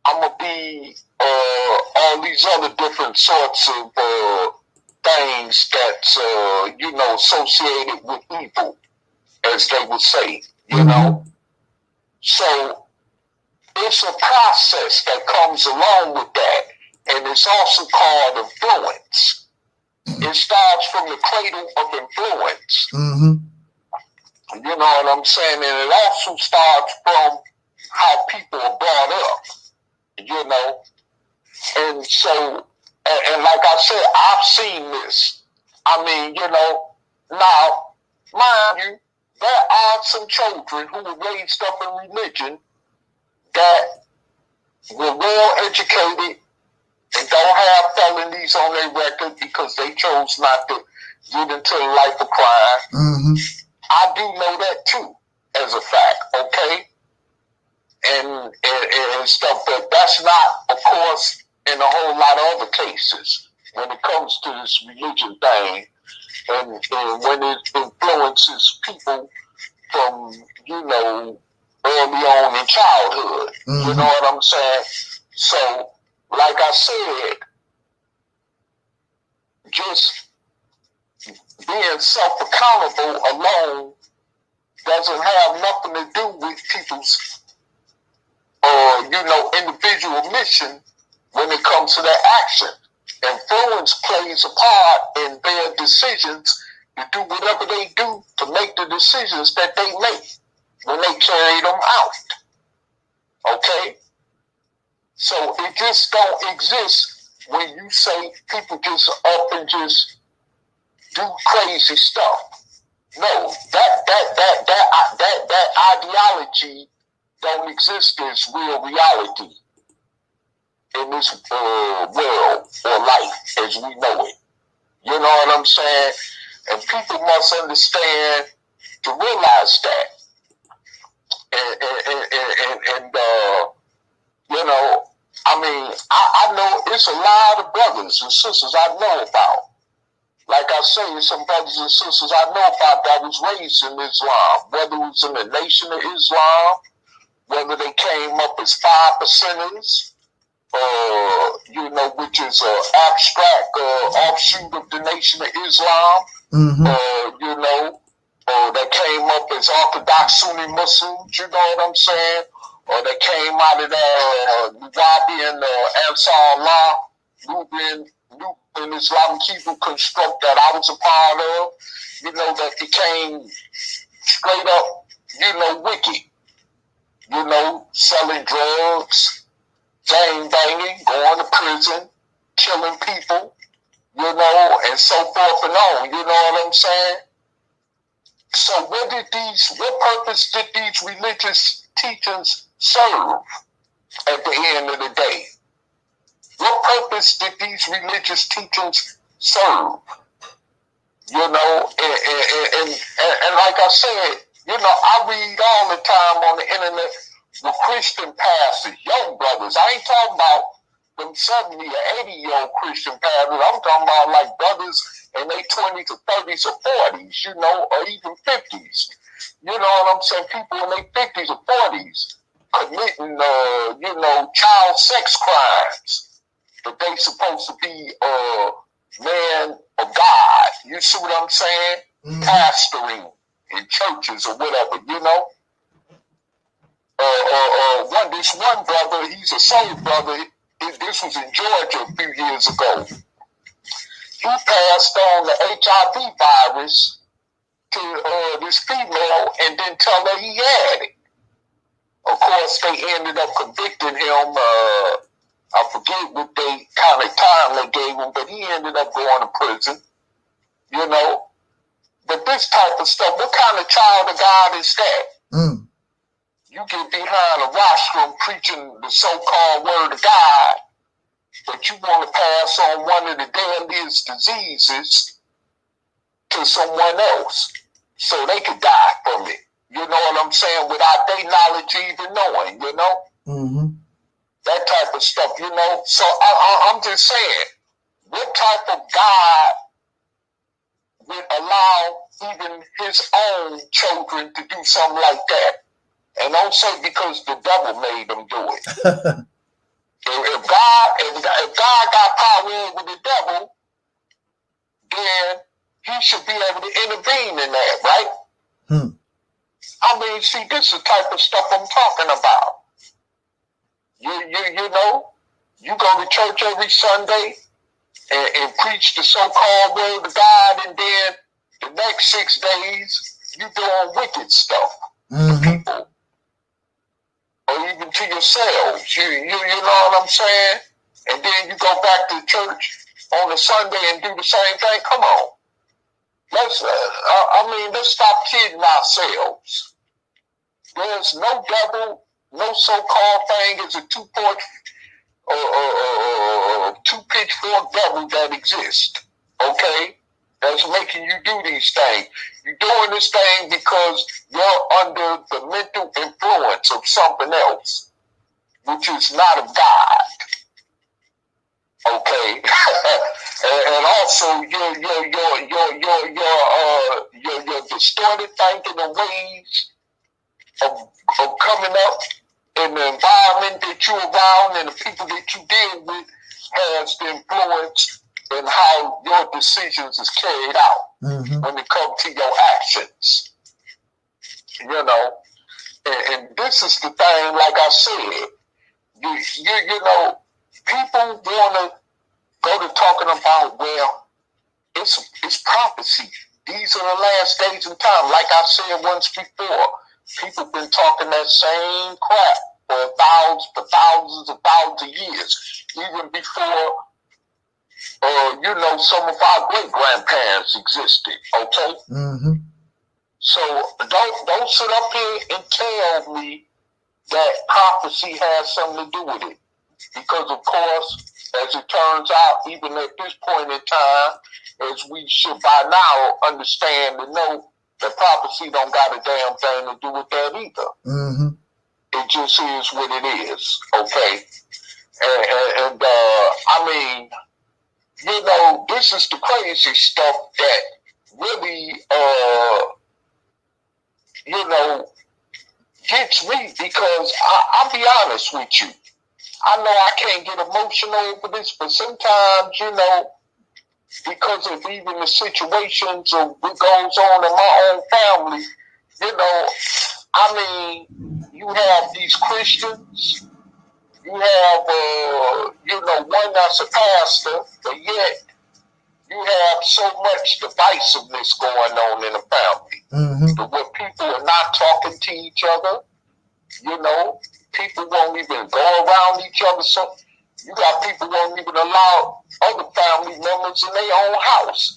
I'm gonna be all these other different sorts of things that's, associated with evil, as they would say, you know. So it's a process that comes along with that, and it's also called influence. It starts from the cradle of influence. You know what I'm saying? And it also starts from how people are brought up, you know. And so, and like I said, I've seen this. I mean, you know, now, mind you, there are some children who were raised up in religion that were well educated and don't have felonies on their record because they chose not to get into a life of crime. I do know that too, as a fact, okay? And stuff, but that's not, of course, in a whole lot of other cases when it comes to this religion thing, and when it influences people from, you know, early on in childhood. You know what I'm saying? So, like I said, just being self-accountable alone doesn't have nothing to do with people's, individual mission when it comes to their action. Influence plays a part in their decisions to do whatever they do to make the decisions that they make when they carry them out. Okay? So it just don't exist when you say people just up and just do crazy stuff. No, that ideology don't exist as real reality in this world or life as we know it. You know what I'm saying? And people must understand to realize that. And you know, I mean, I know it's a lot of brothers and sisters I know about. Like I say, some brothers and sisters I know about that was raised in Islam, whether it was in the Nation of Islam, whether they came up as 5%ers, which is an abstract offshoot of the Nation of Islam, or they came up as Orthodox Sunni Muslims, you know what I'm saying? Or they came out of the Wahabi and Ansar Allah, Nubian Islamic Hebrew construct that I was a part of, you know, that became straight up, wicked, selling drugs, gang banging, going to prison, killing people, and so forth and on, you know what I'm saying? So what purpose did these religious teachings serve at the end of the day? What purpose did these religious teachings serve? And like I said, I read all the time on the internet with Christian pastors, young brothers. I ain't talking about them 70 or 80-year-old Christian pastors. I'm talking about like brothers in their 20s or 30s or 40s, or even 50s. You know what I'm saying? People in their 50s or 40s committing, child sex crimes. But they supposed to be man of God. You see what I'm saying? Pastoring in churches or whatever, This one brother, he's a soul brother. This was in Georgia a few years ago. He passed on the HIV virus to this female and didn't tell her he had it. Of course, they ended up convicting him. I forget what they kind of time they gave him, but he ended up going to prison. But this type of stuff, what kind of child of God is that? You get behind a rostrum preaching the so-called word of God, but you want to pass on one of the deadliest diseases to someone else so they could die from it. You know what I'm saying? Without their knowledge even knowing, That type of stuff, So I'm just saying, what type of God would allow even his own children to do something like that? And don't say because the devil made them do it. If God got power over the devil, then he should be able to intervene in that, right? I mean, see, this is the type of stuff I'm talking about. You know, you go to church every Sunday and preach the so-called word of God, and then the next 6 days you doing wicked stuff to people, or even to yourselves. You know what I'm saying? And then you go back to church on a Sunday and do the same thing. Come on, let's stop kidding ourselves. There's no devil, no so-called thing as a two-pitchfork devil that exists. Okay, that's making you do these things. You're doing this thing because you're under the mental influence of something else, which is not of God. Okay, and also your distorted thinking and ways of coming up in the environment that you're around and the people that you deal with has the influence in how your decisions is carried out when it comes to your actions. You know, and this is the thing. Like I said, you know. People want to go to talking about, well, it's prophecy. These are the last days and time. Like I said once before, people been talking that same crap for thousands of years, even before, you know, some of our great grandparents existed. Okay, so don't sit up here and tell me that prophecy has something to do with it. Because, of course, as it turns out, even at this point in time, as we should by now understand and know that prophecy don't got a damn thing to do with that either. It just is what it is, okay? And I mean, you know, this is the crazy stuff that really, you know, gets me because I'll be honest with you. I know I can't get emotional over this, but sometimes, you know, because of even the situations of what goes on in my own family, you know, I mean, you have these Christians, you have, you know, one that's a pastor, but yet you have so much divisiveness going on in the family. Where people are not talking to each other, you know. People won't even go around each other. So you got people won't even allow other family members in their own house.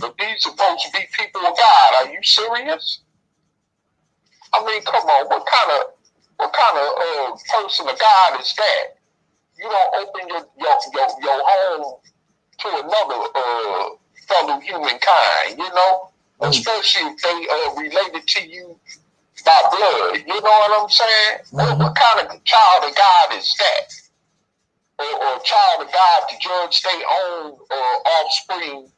But these are supposed to be people of God. Are you serious? I mean, come on. What kind of person of God is that? You don't open your home to another fellow humankind. You know, especially if they related to you by blood, you know what I'm saying? What kind of child of God is that? Or child of God to judge their own offspring,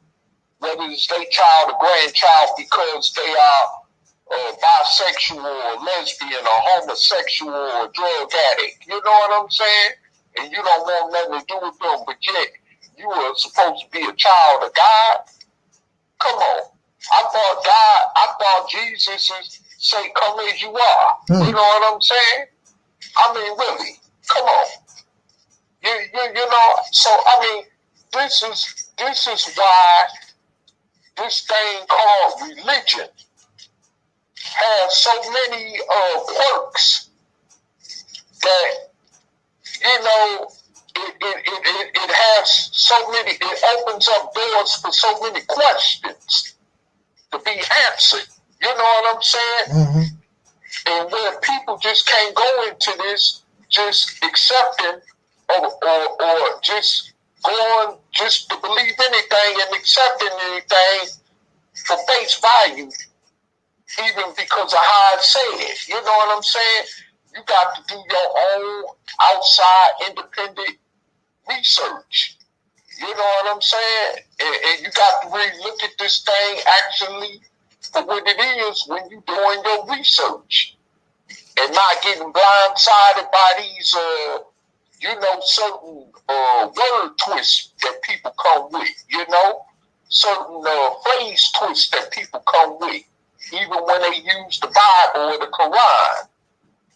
whether it's their child or grandchild, because they are bisexual or lesbian or homosexual or drug addict. You know what I'm saying? And you don't want nothing to do with them, but yet you are supposed to be a child of God? Come on. I thought Jesus is say, come as you are. You know what I'm saying? I mean, really, come on. You know, so I mean, this is why this thing called religion has so many quirks that, you know, it has so many, it opens up doors for so many questions to be answered. You know what I'm saying? And where people just can't go into this just accepting or just going just to believe anything and accepting anything for face value, even because of how I say it. You know what I'm saying? You got to do your own outside independent research. You know what I'm saying? And you got to really look at this thing actually for what it is when you're doing your research and not getting blindsided by these, you know, certain word twists that people come with, you know? certain phrase twists that people come with, even when they use the Bible or the Quran.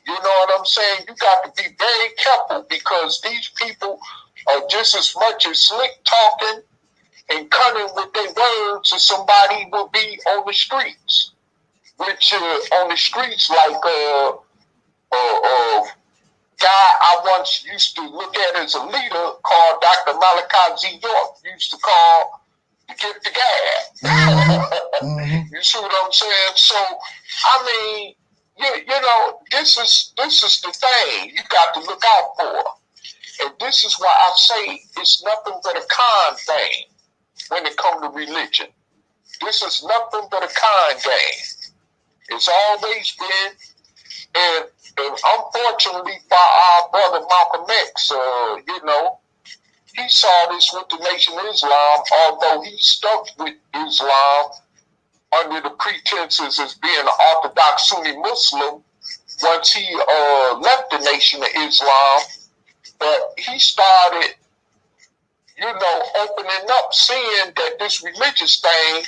You know what I'm saying? You got to be very careful, because these people are just as much as slick talking and cunning with their words as somebody will be on the streets. Which on the streets, like guy I once used to look at as a leader called Dr. Xavier used to call the gift of gab. You see what I'm saying? So, I mean, you know, this is the thing you got to look out for. And this is why I say it's nothing but a con thing when it comes to religion. This is nothing but a con game. It's always been, and unfortunately for our brother Malcolm X, you know, he saw this with the Nation of Islam, although he stuck with Islam under the pretenses as being an Orthodox Sunni Muslim once he left the Nation of Islam. But he started, you know, opening up, seeing that this religious thing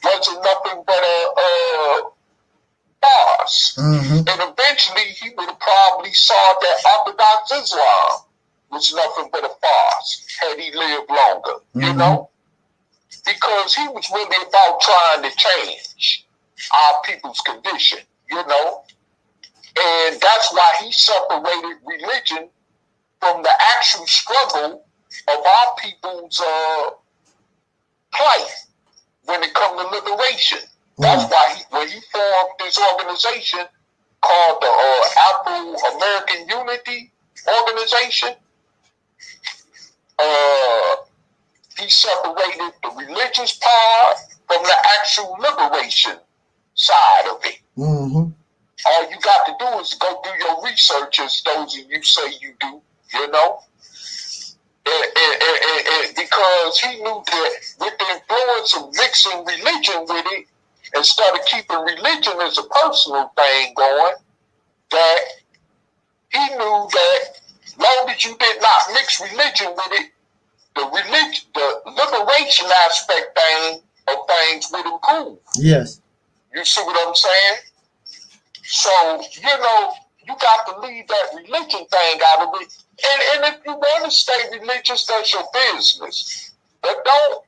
wasn't nothing but a farce. And eventually he would have probably saw that Orthodox Islam was nothing but a farce had he lived longer, you know? Because he was really about trying to change our people's condition, you know? And that's why he separated religion from the actual struggle of our people's plight when it comes to liberation. That's why when he formed this organization called the Afro-American Unity Organization, he separated the religious part from the actual liberation side of it. All you got to do is go do your research, as those of you say you do, you know? And because he knew that with the influence of mixing religion with it, instead of keeping religion as a personal thing going, that he knew that long as you did not mix religion with it, the liberation aspect of things would improve. Yes. You see what I'm saying? So, you know, you got to leave that religion thing out of it. And if you want to stay religious, that's your business. But don't,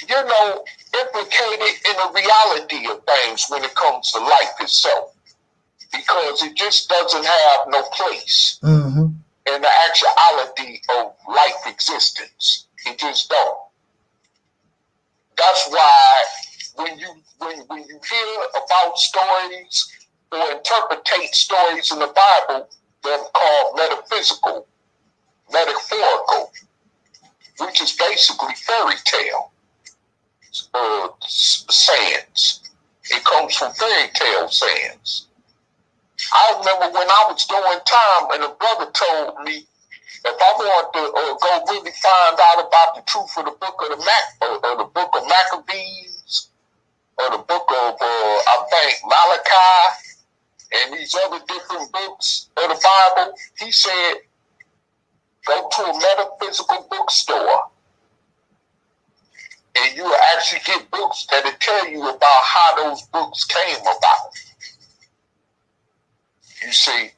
you know, implicate it in the reality of things when it comes to life itself. Because it just doesn't have no place in the actuality of life existence. It just don't. That's why when you hear about stories or interpretate stories in the Bible, they're called metaphysical, metaphorical, which is basically fairy tale sayings. It comes from fairy tale sayings. I remember when I was doing time, and a brother told me if I want to go really find out about the truth of the book of the book of Maccabees, or the book of I think Malachi, and these other different books of the Bible, he said, go to a metaphysical bookstore, and you will actually get books that will tell you about how those books came about. You see,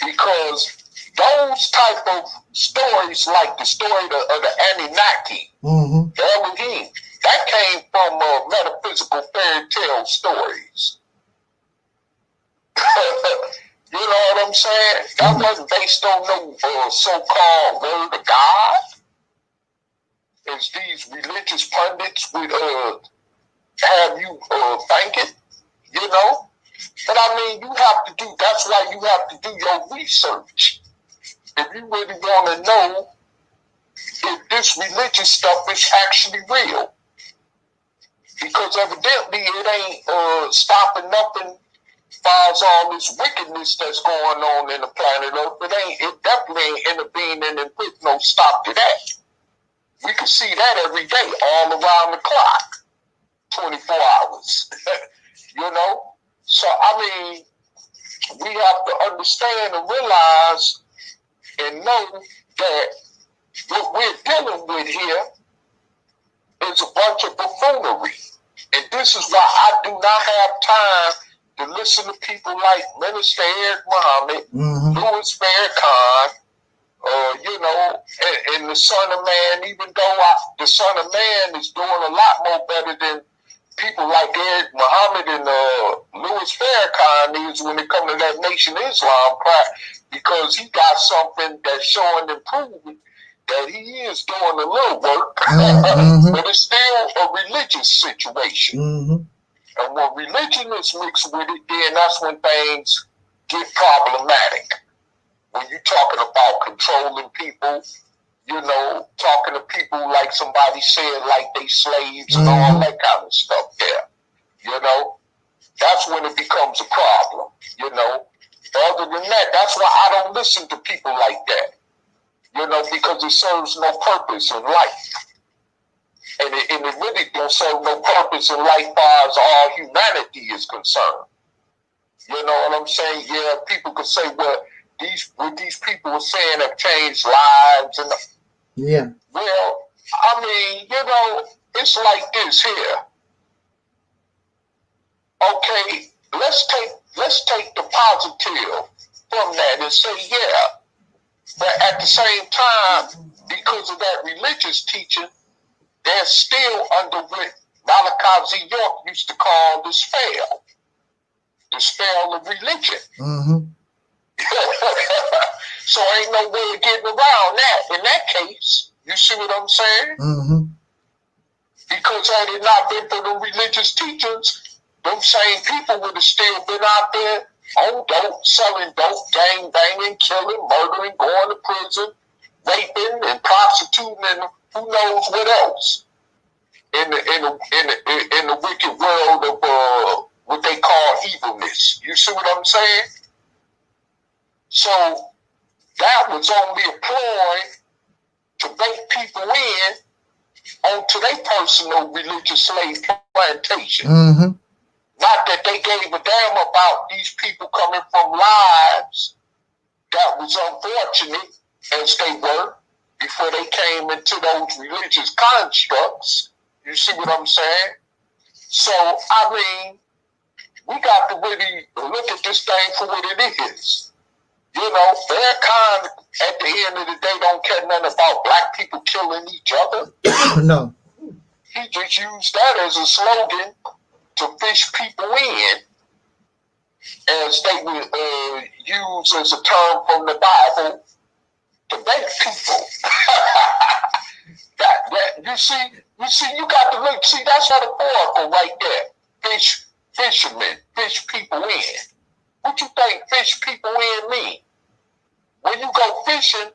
because those type of stories, like the story of the Anunnaki, the Elohim, that came from metaphysical fairy tale stories. You know what I'm saying? That wasn't based on no so-called word of God, as these religious pundits would have you thinking, you know? But I mean, you have to do, that's why you have to do your research. If you really want to know if this religious stuff is actually real. Because evidently it ain't stopping nothing as far as all this wickedness that's going on in the planet Earth. It definitely ain't intervening and put no stop to that. We can see that every day, all around the clock, 24 hours, you know? So, I mean, we have to understand and realize and know that what we're dealing with here is a bunch of buffoonery. And this is why I do not have time to listen to people like Minister Eric Muhammad, Louis Farrakhan, you know, and the Son of Man, even though the Son of Man is doing a lot more better than people like Eric Muhammad and Louis Farrakhan is when it comes to that Nation Islam crap, because he got something that's showing improvement that he is doing a little work, but it's still a religious situation. And when religion is mixed with it, then that's when things get problematic. When you're talking about controlling people, you know, talking to people like somebody said, like they slaves and all that kind of stuff there. You know, that's when it becomes a problem, you know. Other than that, that's why I don't listen to people like that. You know, because it serves no purpose in life. And it really don't serve no purpose in life as far as all humanity is concerned. You know what I'm saying? Yeah, people could say, well, what these people are saying have changed lives. And yeah. Well, I mean, you know, it's like this here. Okay, let's take the positive from that and say, yeah. But at the same time, because of that religious teaching, they're still under what Malachi Z. York used to call the spell of religion. So ain't no way of getting around that. In that case, you see what I'm saying? Because had it not been for the religious teachings, them same people would have still been out there on dope, selling dope, gang banging, killing, murdering, going to prison, raping and prostituting, and who knows what else in the wicked world of what they call evilness. You see what I'm saying? So that was only a ploy to bait people in onto their personal religious slave plantation. Not that they gave a damn about these people coming from lives that was unfortunate as they were before they came into those religious constructs. You see what I'm saying? So, I mean, we got to really look at this thing for what it is. You know, Farrakhan, at the end of the day, don't care nothing about black people killing each other. No. He just used that as a slogan to fish people in, as they would use as a term from the Bible to bait people. that you see, you got to look. See, that's metaphorical right there. Fishermen, fish people in. What you think fish people in mean? When you go fishing,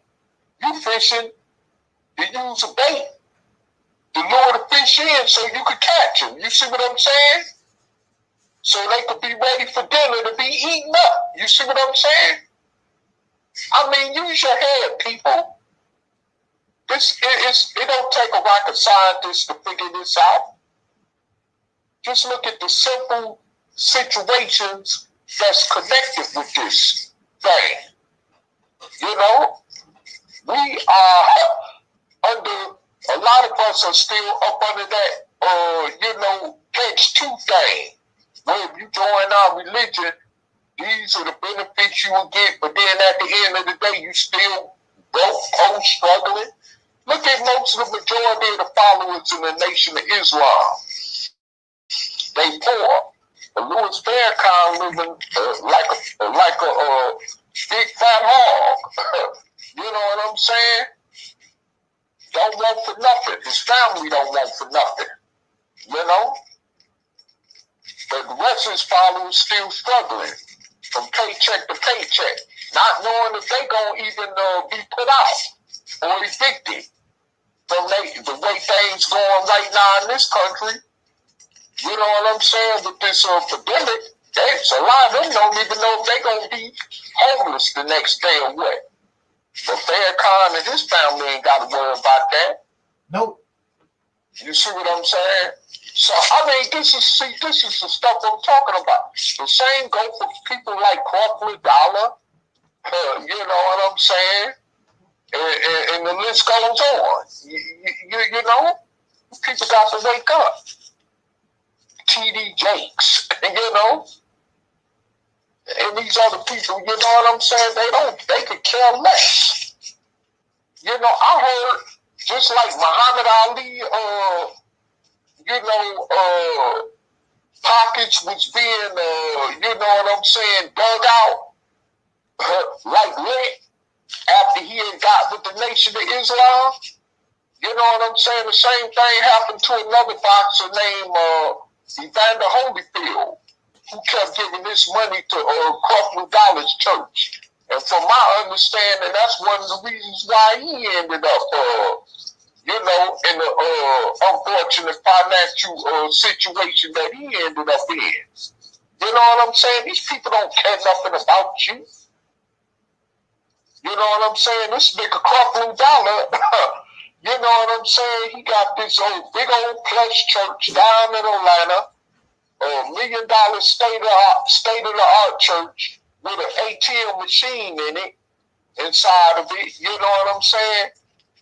you fishing to use a bait to lure the fish in so you could catch them. You see what I'm saying? So they could be ready for dinner to be eaten up. You see what I'm saying? I mean, use your head, people. It don't take a rocket scientist to figure this out. Just look at the simple situations that's connected with this thing. You know, we are under, a lot of us are still up under that, catch-2 thing. Where if you join our religion, these are the benefits you will get, but then at the end of the day, you still broke, poor, struggling. Look at most of the majority of the followers in the Nation of Islam. They poor. Louis Farrakhan living like a big fat hog. You know what I'm saying? Don't want for nothing. His family don't want for nothing. You know? But the rest of his followers still struggling from paycheck to paycheck, not knowing if they gonna even be put out or evicted from the way things going right now in this country. You know what I'm saying? With this pandemic, a lot of them don't even know if they gonna be homeless the next day or what. But Farrakhan and his family ain't got to worry about that. Nope. You see what I'm saying? So, I mean, this is the stuff I'm talking about. The same go for people like Crawford Dollar, you know what I'm saying? And the list goes on. You know? People got to wake up. T.D. Jakes, you know, and these other people, you know what I'm saying? They could care less. You know, I heard just like Muhammad Ali, you know, pockets was being, you know what I'm saying, dug out, like lit after he had got with the Nation of Islam. You know what I'm saying? The same thing happened to another boxer named Evander Holyfield, who kept giving this money to Creflo Dollar's church. And from my understanding, that's one of the reasons why he ended up, you know, in the unfortunate financial situation that he ended up in. You know what I'm saying? These people don't care nothing about you. You know what I'm saying? This nigga Creflo Dollar, you know what I'm saying? He got this big old plush church down in Atlanta, $1 million state-of-the-art church with an ATM machine in it, inside of it, you know what I'm saying?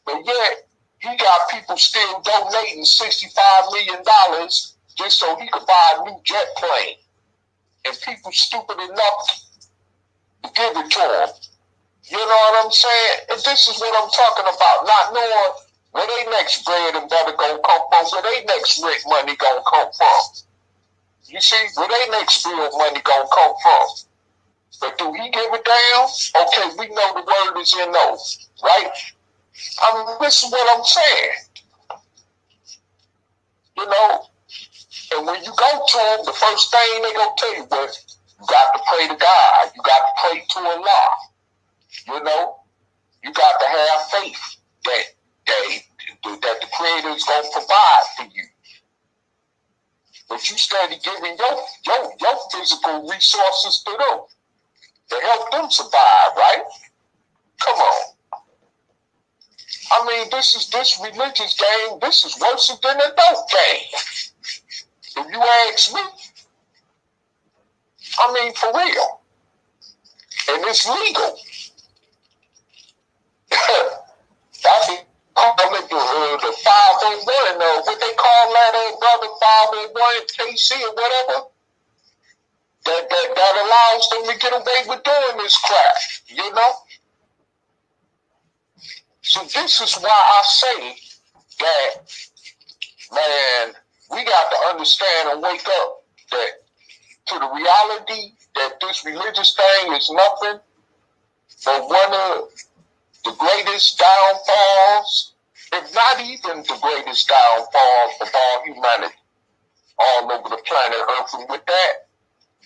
But yet, he got people still donating $65 million just so he could buy a new jet plane. And people stupid enough to give it to him. You know what I'm saying? And this is what I'm talking about, not knowing where they next bread and butter gonna come from, where they next rent money gonna come from. You see, where they next bill money gonna come from. But do he give a damn? Okay, we know the word is in those, right? I mean, this is what I'm saying. You know, and when you go to them, the first thing they gonna tell you is, you got to pray to God. You got to pray to Allah. You know, you got to have faith that the Creator is going to provide for you. But you started giving your physical resources to them to help them survive, right? Come on. I mean, this religious game, this is worse than an adult game. If you ask me, I mean, for real. And it's legal. That's it. The 501, what they call that, brother, 501 KC or whatever, that allows them to get away with doing this crap, you know? So this is why I say that, man, we got to understand and wake up that to the reality that this religious thing is nothing but one of the greatest downfalls, if not even the greatest downfall of all humanity, all over the planet Earth. And with that,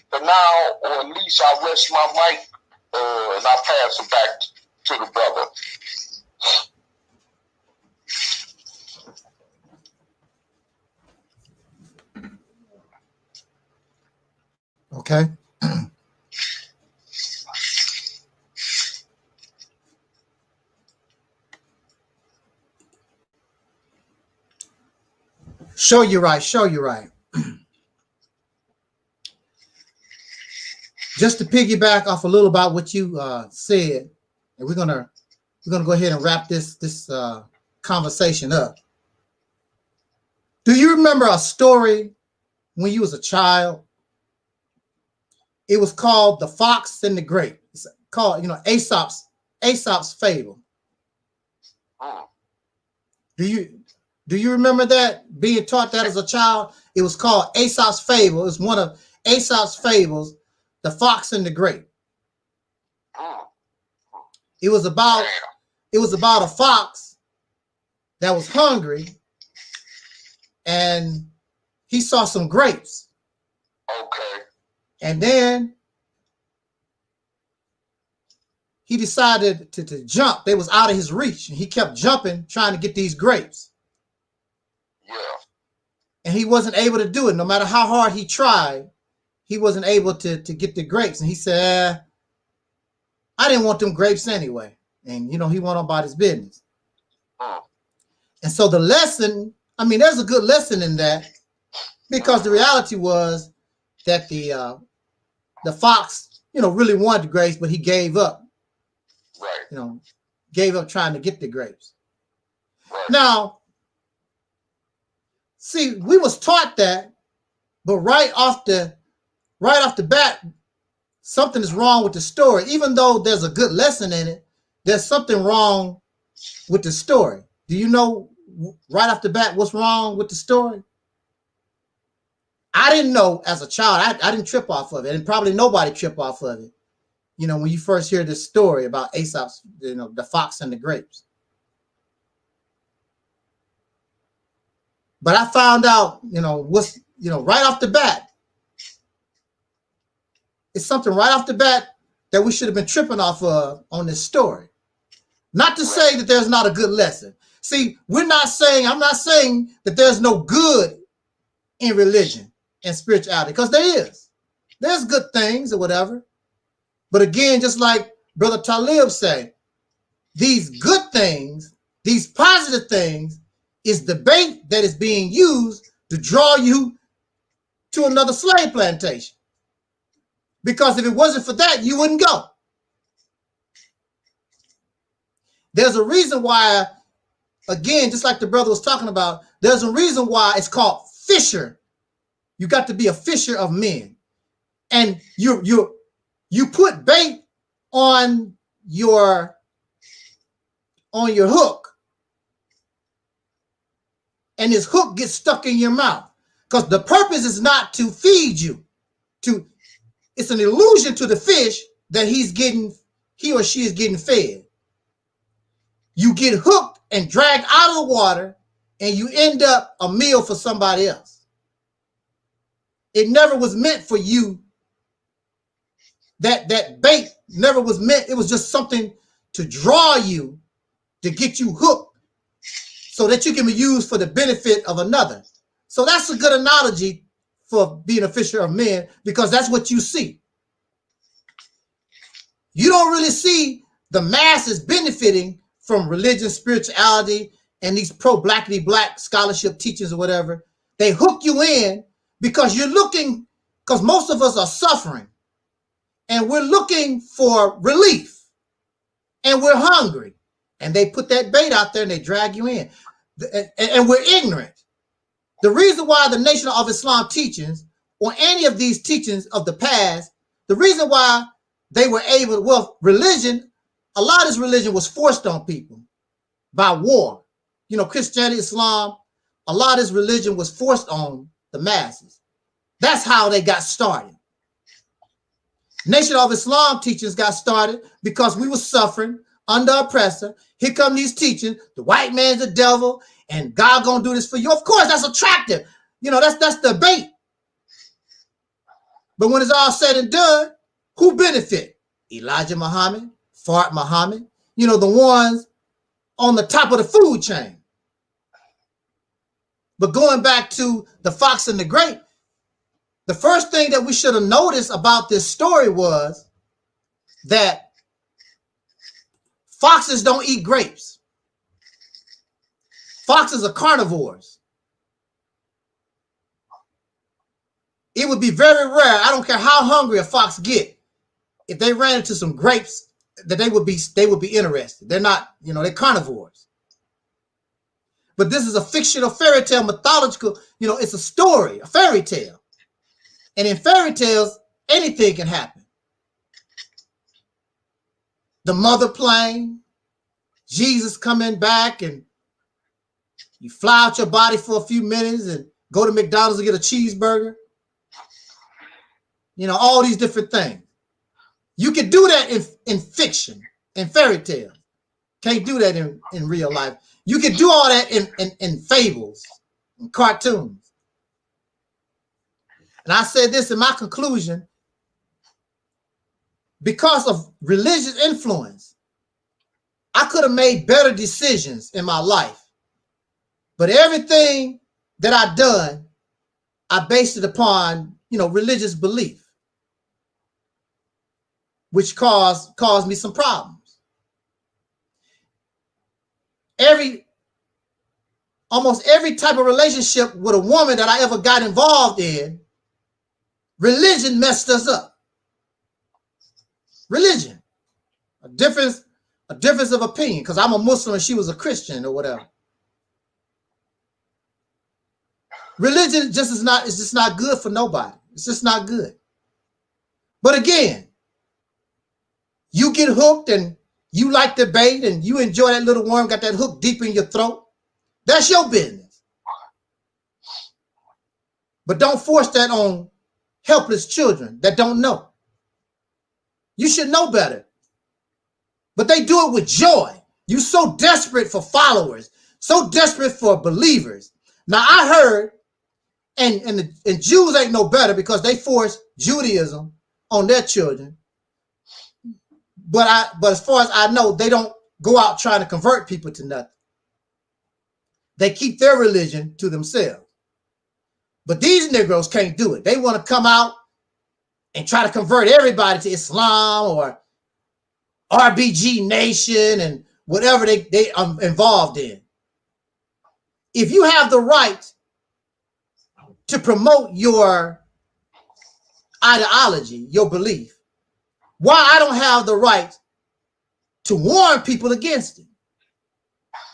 for now, or at least I rest my mic and I pass it back to the brother. Okay. Show you right. Just to piggyback off a little about what you said, and we're gonna go ahead and wrap this conversation up. Do you remember a story when you was a child? It was called The Fox and the Grape. It's called, you know, Aesop's Fable. Do you remember that, being taught that as a child? It was called Aesop's Fable. It was one of Aesop's fables, The Fox and the Grape. It was about a fox that was hungry, and he saw some grapes. Okay. And then he decided to jump. They was out of his reach, and he kept jumping, trying to get these grapes. Yeah. And he wasn't able to do it. No matter how hard he tried, he wasn't able to get the grapes. And he said, I didn't want them grapes anyway. And, you know, he went on about his business. And so the lesson, I mean, there's a good lesson in that, because the reality was that the fox, you know, really wanted the grapes, but he gave up. Right. You know, gave up trying to get the grapes. Right. Now, See, we was taught that, but right off the bat, something is wrong with the story. Even though there's a good lesson in it, there's something wrong with the story. Do you know right off the bat what's wrong with the story? I didn't know as a child. I didn't trip off of it, and probably nobody tripped off of it. You know, when you first hear this story about Aesop's, you know, the fox and the grapes. But I found out, you know, what's, you know, right off the bat. It's something right off the bat that we should have been tripping off of on this story. Not to say that there's not a good lesson. See, I'm not saying that there's no good in religion and spirituality, because there is. There's good things or whatever. But again, just like Brother Taalik say, these good things, these positive things, is the bait that is being used to draw you to another slave plantation. Because if it wasn't for that, you wouldn't go. There's a reason why, again, just like the brother was talking about, there's a reason why it's called fisher. You got to be a fisher of men. And you put bait on your hook, and this hook gets stuck in your mouth, because the purpose is not to feed you. It's an illusion to the fish that he or she is getting fed. You get hooked and dragged out of the water, and you end up a meal for somebody else. It never was meant for you. That bait never was meant. It was just something to draw you, to get you hooked, so that you can be used for the benefit of another. So that's a good analogy for being a fisher of men, because that's what you see. You don't really see the masses benefiting from religion, spirituality, and these pro-blackity black scholarship teachers or whatever. They hook you in because you're looking, because most of us are suffering, and we're looking for relief, and we're hungry, and they put that bait out there and they drag you in, and we're ignorant. The reason why the Nation of Islam teachings, or any of these teachings of the past, the reason why they were able, well, religion, a lot of this religion was forced on people by war. You know, Christianity, Islam, a lot of this religion was forced on the masses. That's how they got started. Nation of Islam teachings got started because we were suffering under oppressor. Here come these teachings, the white man's the devil, and God gonna do this for you. Of course, that's attractive. You know, that's the bait. But when it's all said and done, who benefit? Elijah Muhammad, Fard Muhammad, you know, the ones on the top of the food chain. But going back to the fox and the grape, the first thing that we should have noticed about this story was that foxes don't eat grapes. Foxes are carnivores. It would be very rare, I don't care how hungry a fox get, if they ran into some grapes, that they would be interested. They're not, you know, they're carnivores. But this is a fictional fairy tale, mythological, you know, it's a story, a fairy tale. And in fairy tales, anything can happen. The mother plane, Jesus coming back, and you fly out your body for a few minutes and go to McDonald's and get a cheeseburger. You know, all these different things. You can do that in fiction, in fairy tales. Can't do that in real life. You can do all that in fables, in cartoons. And I said this in my conclusion, because of religious influence, I could have made better decisions in my life. But everything that I've done, I based it upon, you know, religious belief, which caused me some problems. Almost every type of relationship with a woman that I ever got involved in, religion messed us up. Religion, a difference of opinion, because I'm a Muslim and she was a Christian or whatever. Religion just is not, it's just not good for nobody. It's just not good. But again, you get hooked and you like debate and you enjoy that little worm, got that hook deep in your throat. That's your business. But don't force that on helpless children that don't know. You should know better. But they do it with joy. You so desperate for followers, so desperate for believers. Now I heard, and Jews ain't no better because they force Judaism on their children. But as far as I know, they don't go out trying to convert people to nothing. They keep their religion to themselves. But these Negroes can't do it. They want to come out and try to convert everybody to Islam or RBG Nation and whatever they are involved in. If you have the right to promote your ideology, your belief, why I don't have the right to warn people against it?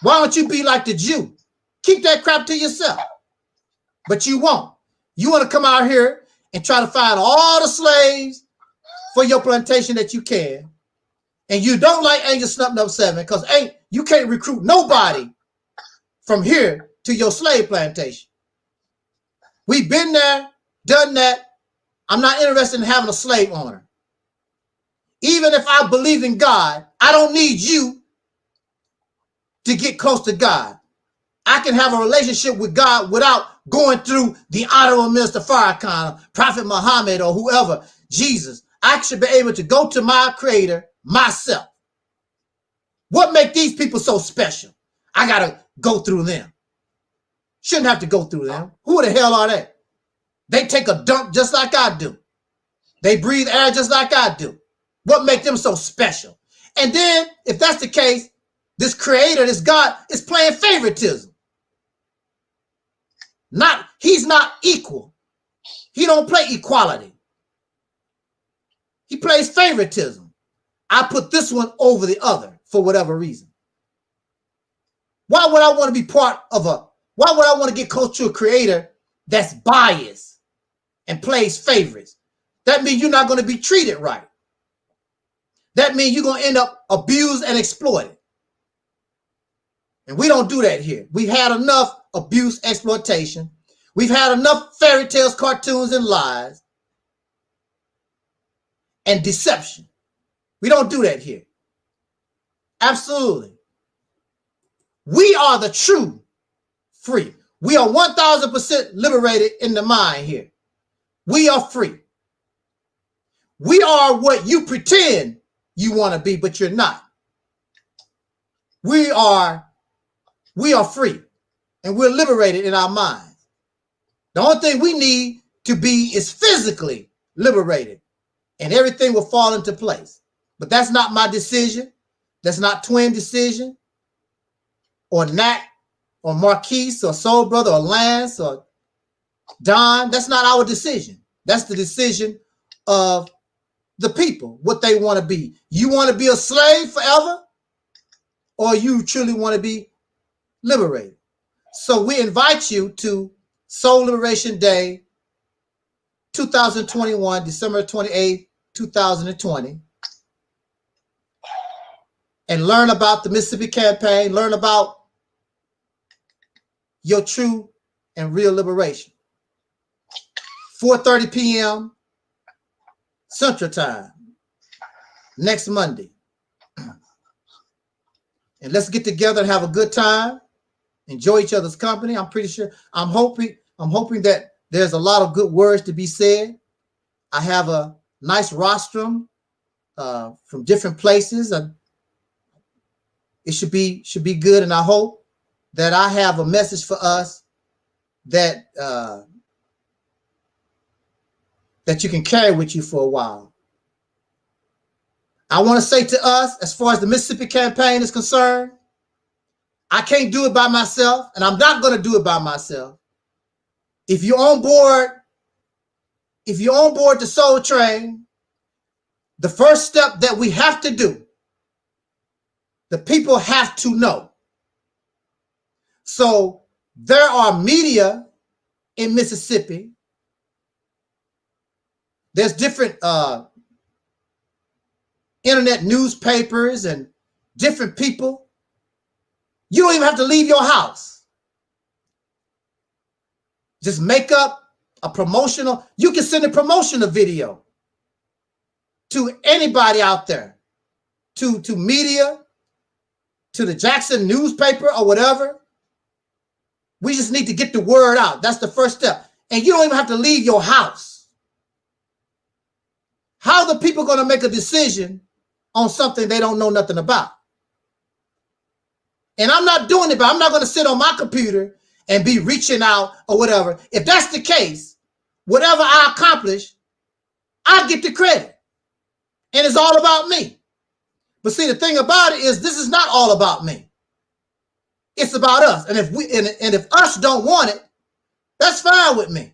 Why don't you be like the Jew? Keep that crap to yourself. But you won't. You want to come out here and try to find all the slaves for your plantation that you can. And you don't like Angel Snuffing Up 7 because you can't recruit nobody from here to your slave plantation. We've been there, done that. I'm not interested in having a slave owner. Even if I believe in God, I don't need you to get close to God. I can have a relationship with God without going through the Honorable Minister Farrakhan, Prophet Muhammad, or whoever, Jesus. I should be able to go to my Creator myself. What makes these people so special? I got to go through them. Shouldn't have to go through them. Who the hell are they? They take a dump just like I do. They breathe air just like I do. What makes them so special? And then, if that's the case, this Creator, this God, is playing favoritism. He's not equal. He don't play equality. He plays favoritism. I put this one over the other for whatever reason. Why would I want to be part of why would I want to get close to a Creator that's biased and plays favorites? That means you're not going to be treated right. That means you're going to end up abused and exploited. And we don't do that here. We've had enough abuse, exploitation. We've had enough fairy tales, cartoons, and lies and deception. We don't do that here. Absolutely. We are the true free. We are 1000% liberated in the mind here. We are free. We are what you pretend you want to be, but you're not. We are free and we're liberated in our minds. The only thing we need to be is physically liberated and everything will fall into place. But that's not my decision. That's not Twin decision or Nat or Marquise or Soul Brother or Lance or Don. That's not our decision. That's the decision of the people, what they want to be. You want to be a slave forever, or you truly want to be liberated? So we invite you to Soul Liberation Day 2021, December 28th, 2020, and learn about the Mississippi Campaign, learn about your true and real liberation. 4:30 p.m. Central Time next Monday. And let's get together and have a good time. Enjoy each other's company. I'm pretty sure, I'm hoping that there's a lot of good words to be said. I have a nice rostrum from different places. It should be good, and I hope that I have a message for us that that you can carry with you for a while. I want to say to us, as far as the Mississippi Campaign is concerned, I can't do it by myself, and I'm not going to do it by myself. If you're on board the Soul Train, the first step that we have to do, the people have to know. So there are media in Mississippi. There's different internet newspapers and different people. You don't even have to leave your house. Just make up a promotional, you can send a promotional video to anybody out there, to media, to the Jackson newspaper or whatever. We just need to get the word out. That's the first step. And you don't even have to leave your house. How are the people going to make a decision on something they don't know nothing about? And I'm not doing it, but I'm not going to sit on my computer and be reaching out or whatever. If that's the case, whatever I accomplish, I get the credit. And it's all about me. But see, the thing about it is this is not all about me. It's about us. And if us don't want it, that's fine with me.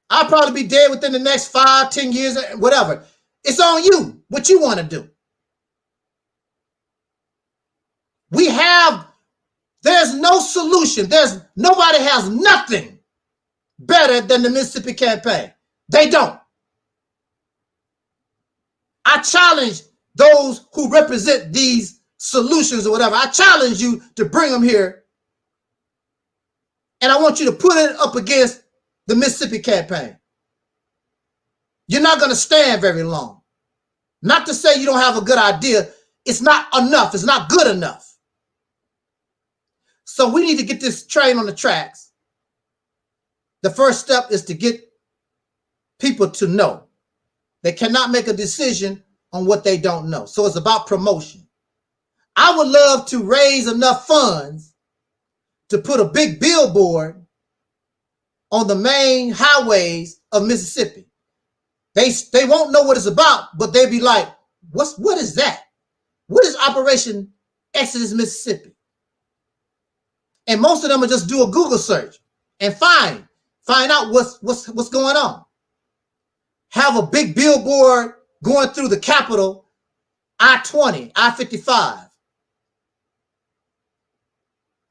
I'll probably be dead within the next 5, 10 years, whatever. It's on you, what you want to do. There's no solution. Nobody has nothing better than the Mississippi campaign. They don't. I challenge those who represent these solutions or whatever. I challenge you to bring them here. And I want you to put it up against the Mississippi campaign. You're not going to stand very long. Not to say you don't have a good idea. It's not enough. It's not good enough. So we need to get this train on the tracks. The first step is to get people to know. They cannot make a decision on what they don't know. So it's about promotion. I would love to raise enough funds to put a big billboard on the main highways of Mississippi. They won't know what it's about, but they'll be like, what is that? What is Operation Exodus Mississippi? And most of them will just do a Google search and find out what's going on. Have a big billboard going through the Capitol, I-20, I-55.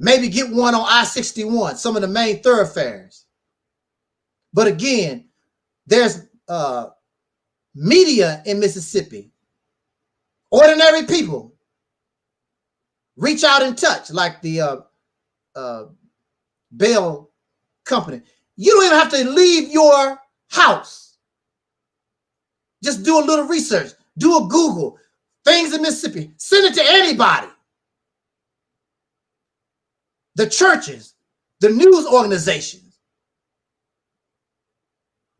Maybe get one on I-61, some of the main thoroughfares. But again, there's media in Mississippi. Ordinary people reach out and touch, like the Bell Company. You don't even have to leave your house. Just do a little research. Do a Google. Things in Mississippi. Send it to anybody. The churches, the news organizations.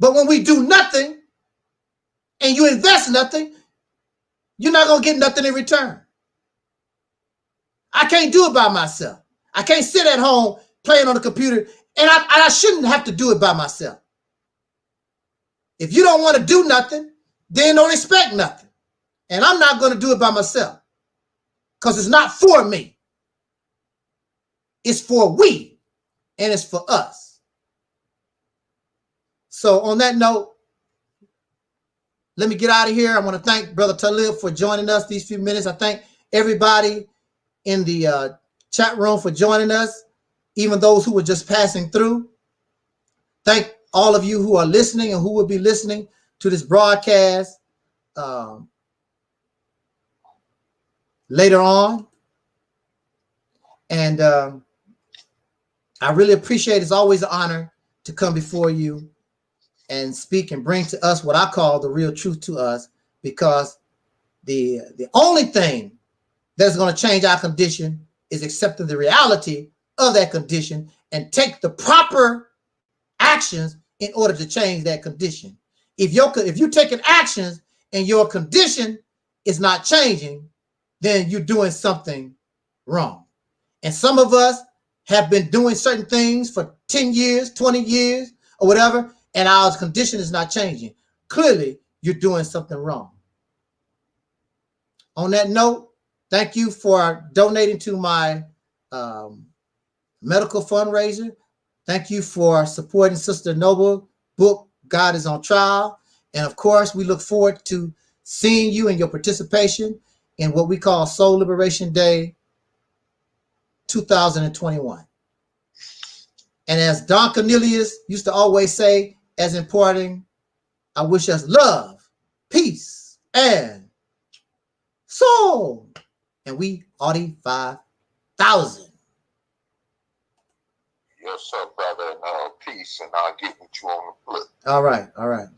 But when we do nothing and you invest nothing, you're not going to get nothing in return. I can't do it by myself. I can't sit at home playing on the computer, and I shouldn't have to do it by myself. If you don't want to do nothing, then don't expect nothing. And I'm not going to do it by myself because it's not for me. It's for we, and it's for us. So on that note, let me get out of here. I want to thank Brother Taalik for joining us these few minutes. I thank everybody in the chat room for joining us, even those who were just passing through. Thank all of you who are listening and who will be listening to this broadcast later on. And I really appreciate it. It's always an honor to come before you and speak and bring to us what I call the real truth to us, because the only thing that's going to change our condition is accepting the reality of that condition and take the proper actions in order to change that condition. If you're taking actions and your condition is not changing, then you're doing something wrong. And some of us have been doing certain things for 10 years, 20 years, or whatever, and our condition is not changing. Clearly, you're doing something wrong. On that note, thank you for donating to my medical fundraiser. Thank you for supporting Sister Noble's book, God is on Trial. And of course, we look forward to seeing you and your participation in what we call Soul Liberation Day 2021. And as Don Cornelius used to always say, as important, I wish us love, peace, and soul. And we already 5,000. Yes, sir, brother. And peace, and I'll get with you on the flip. All right, all right.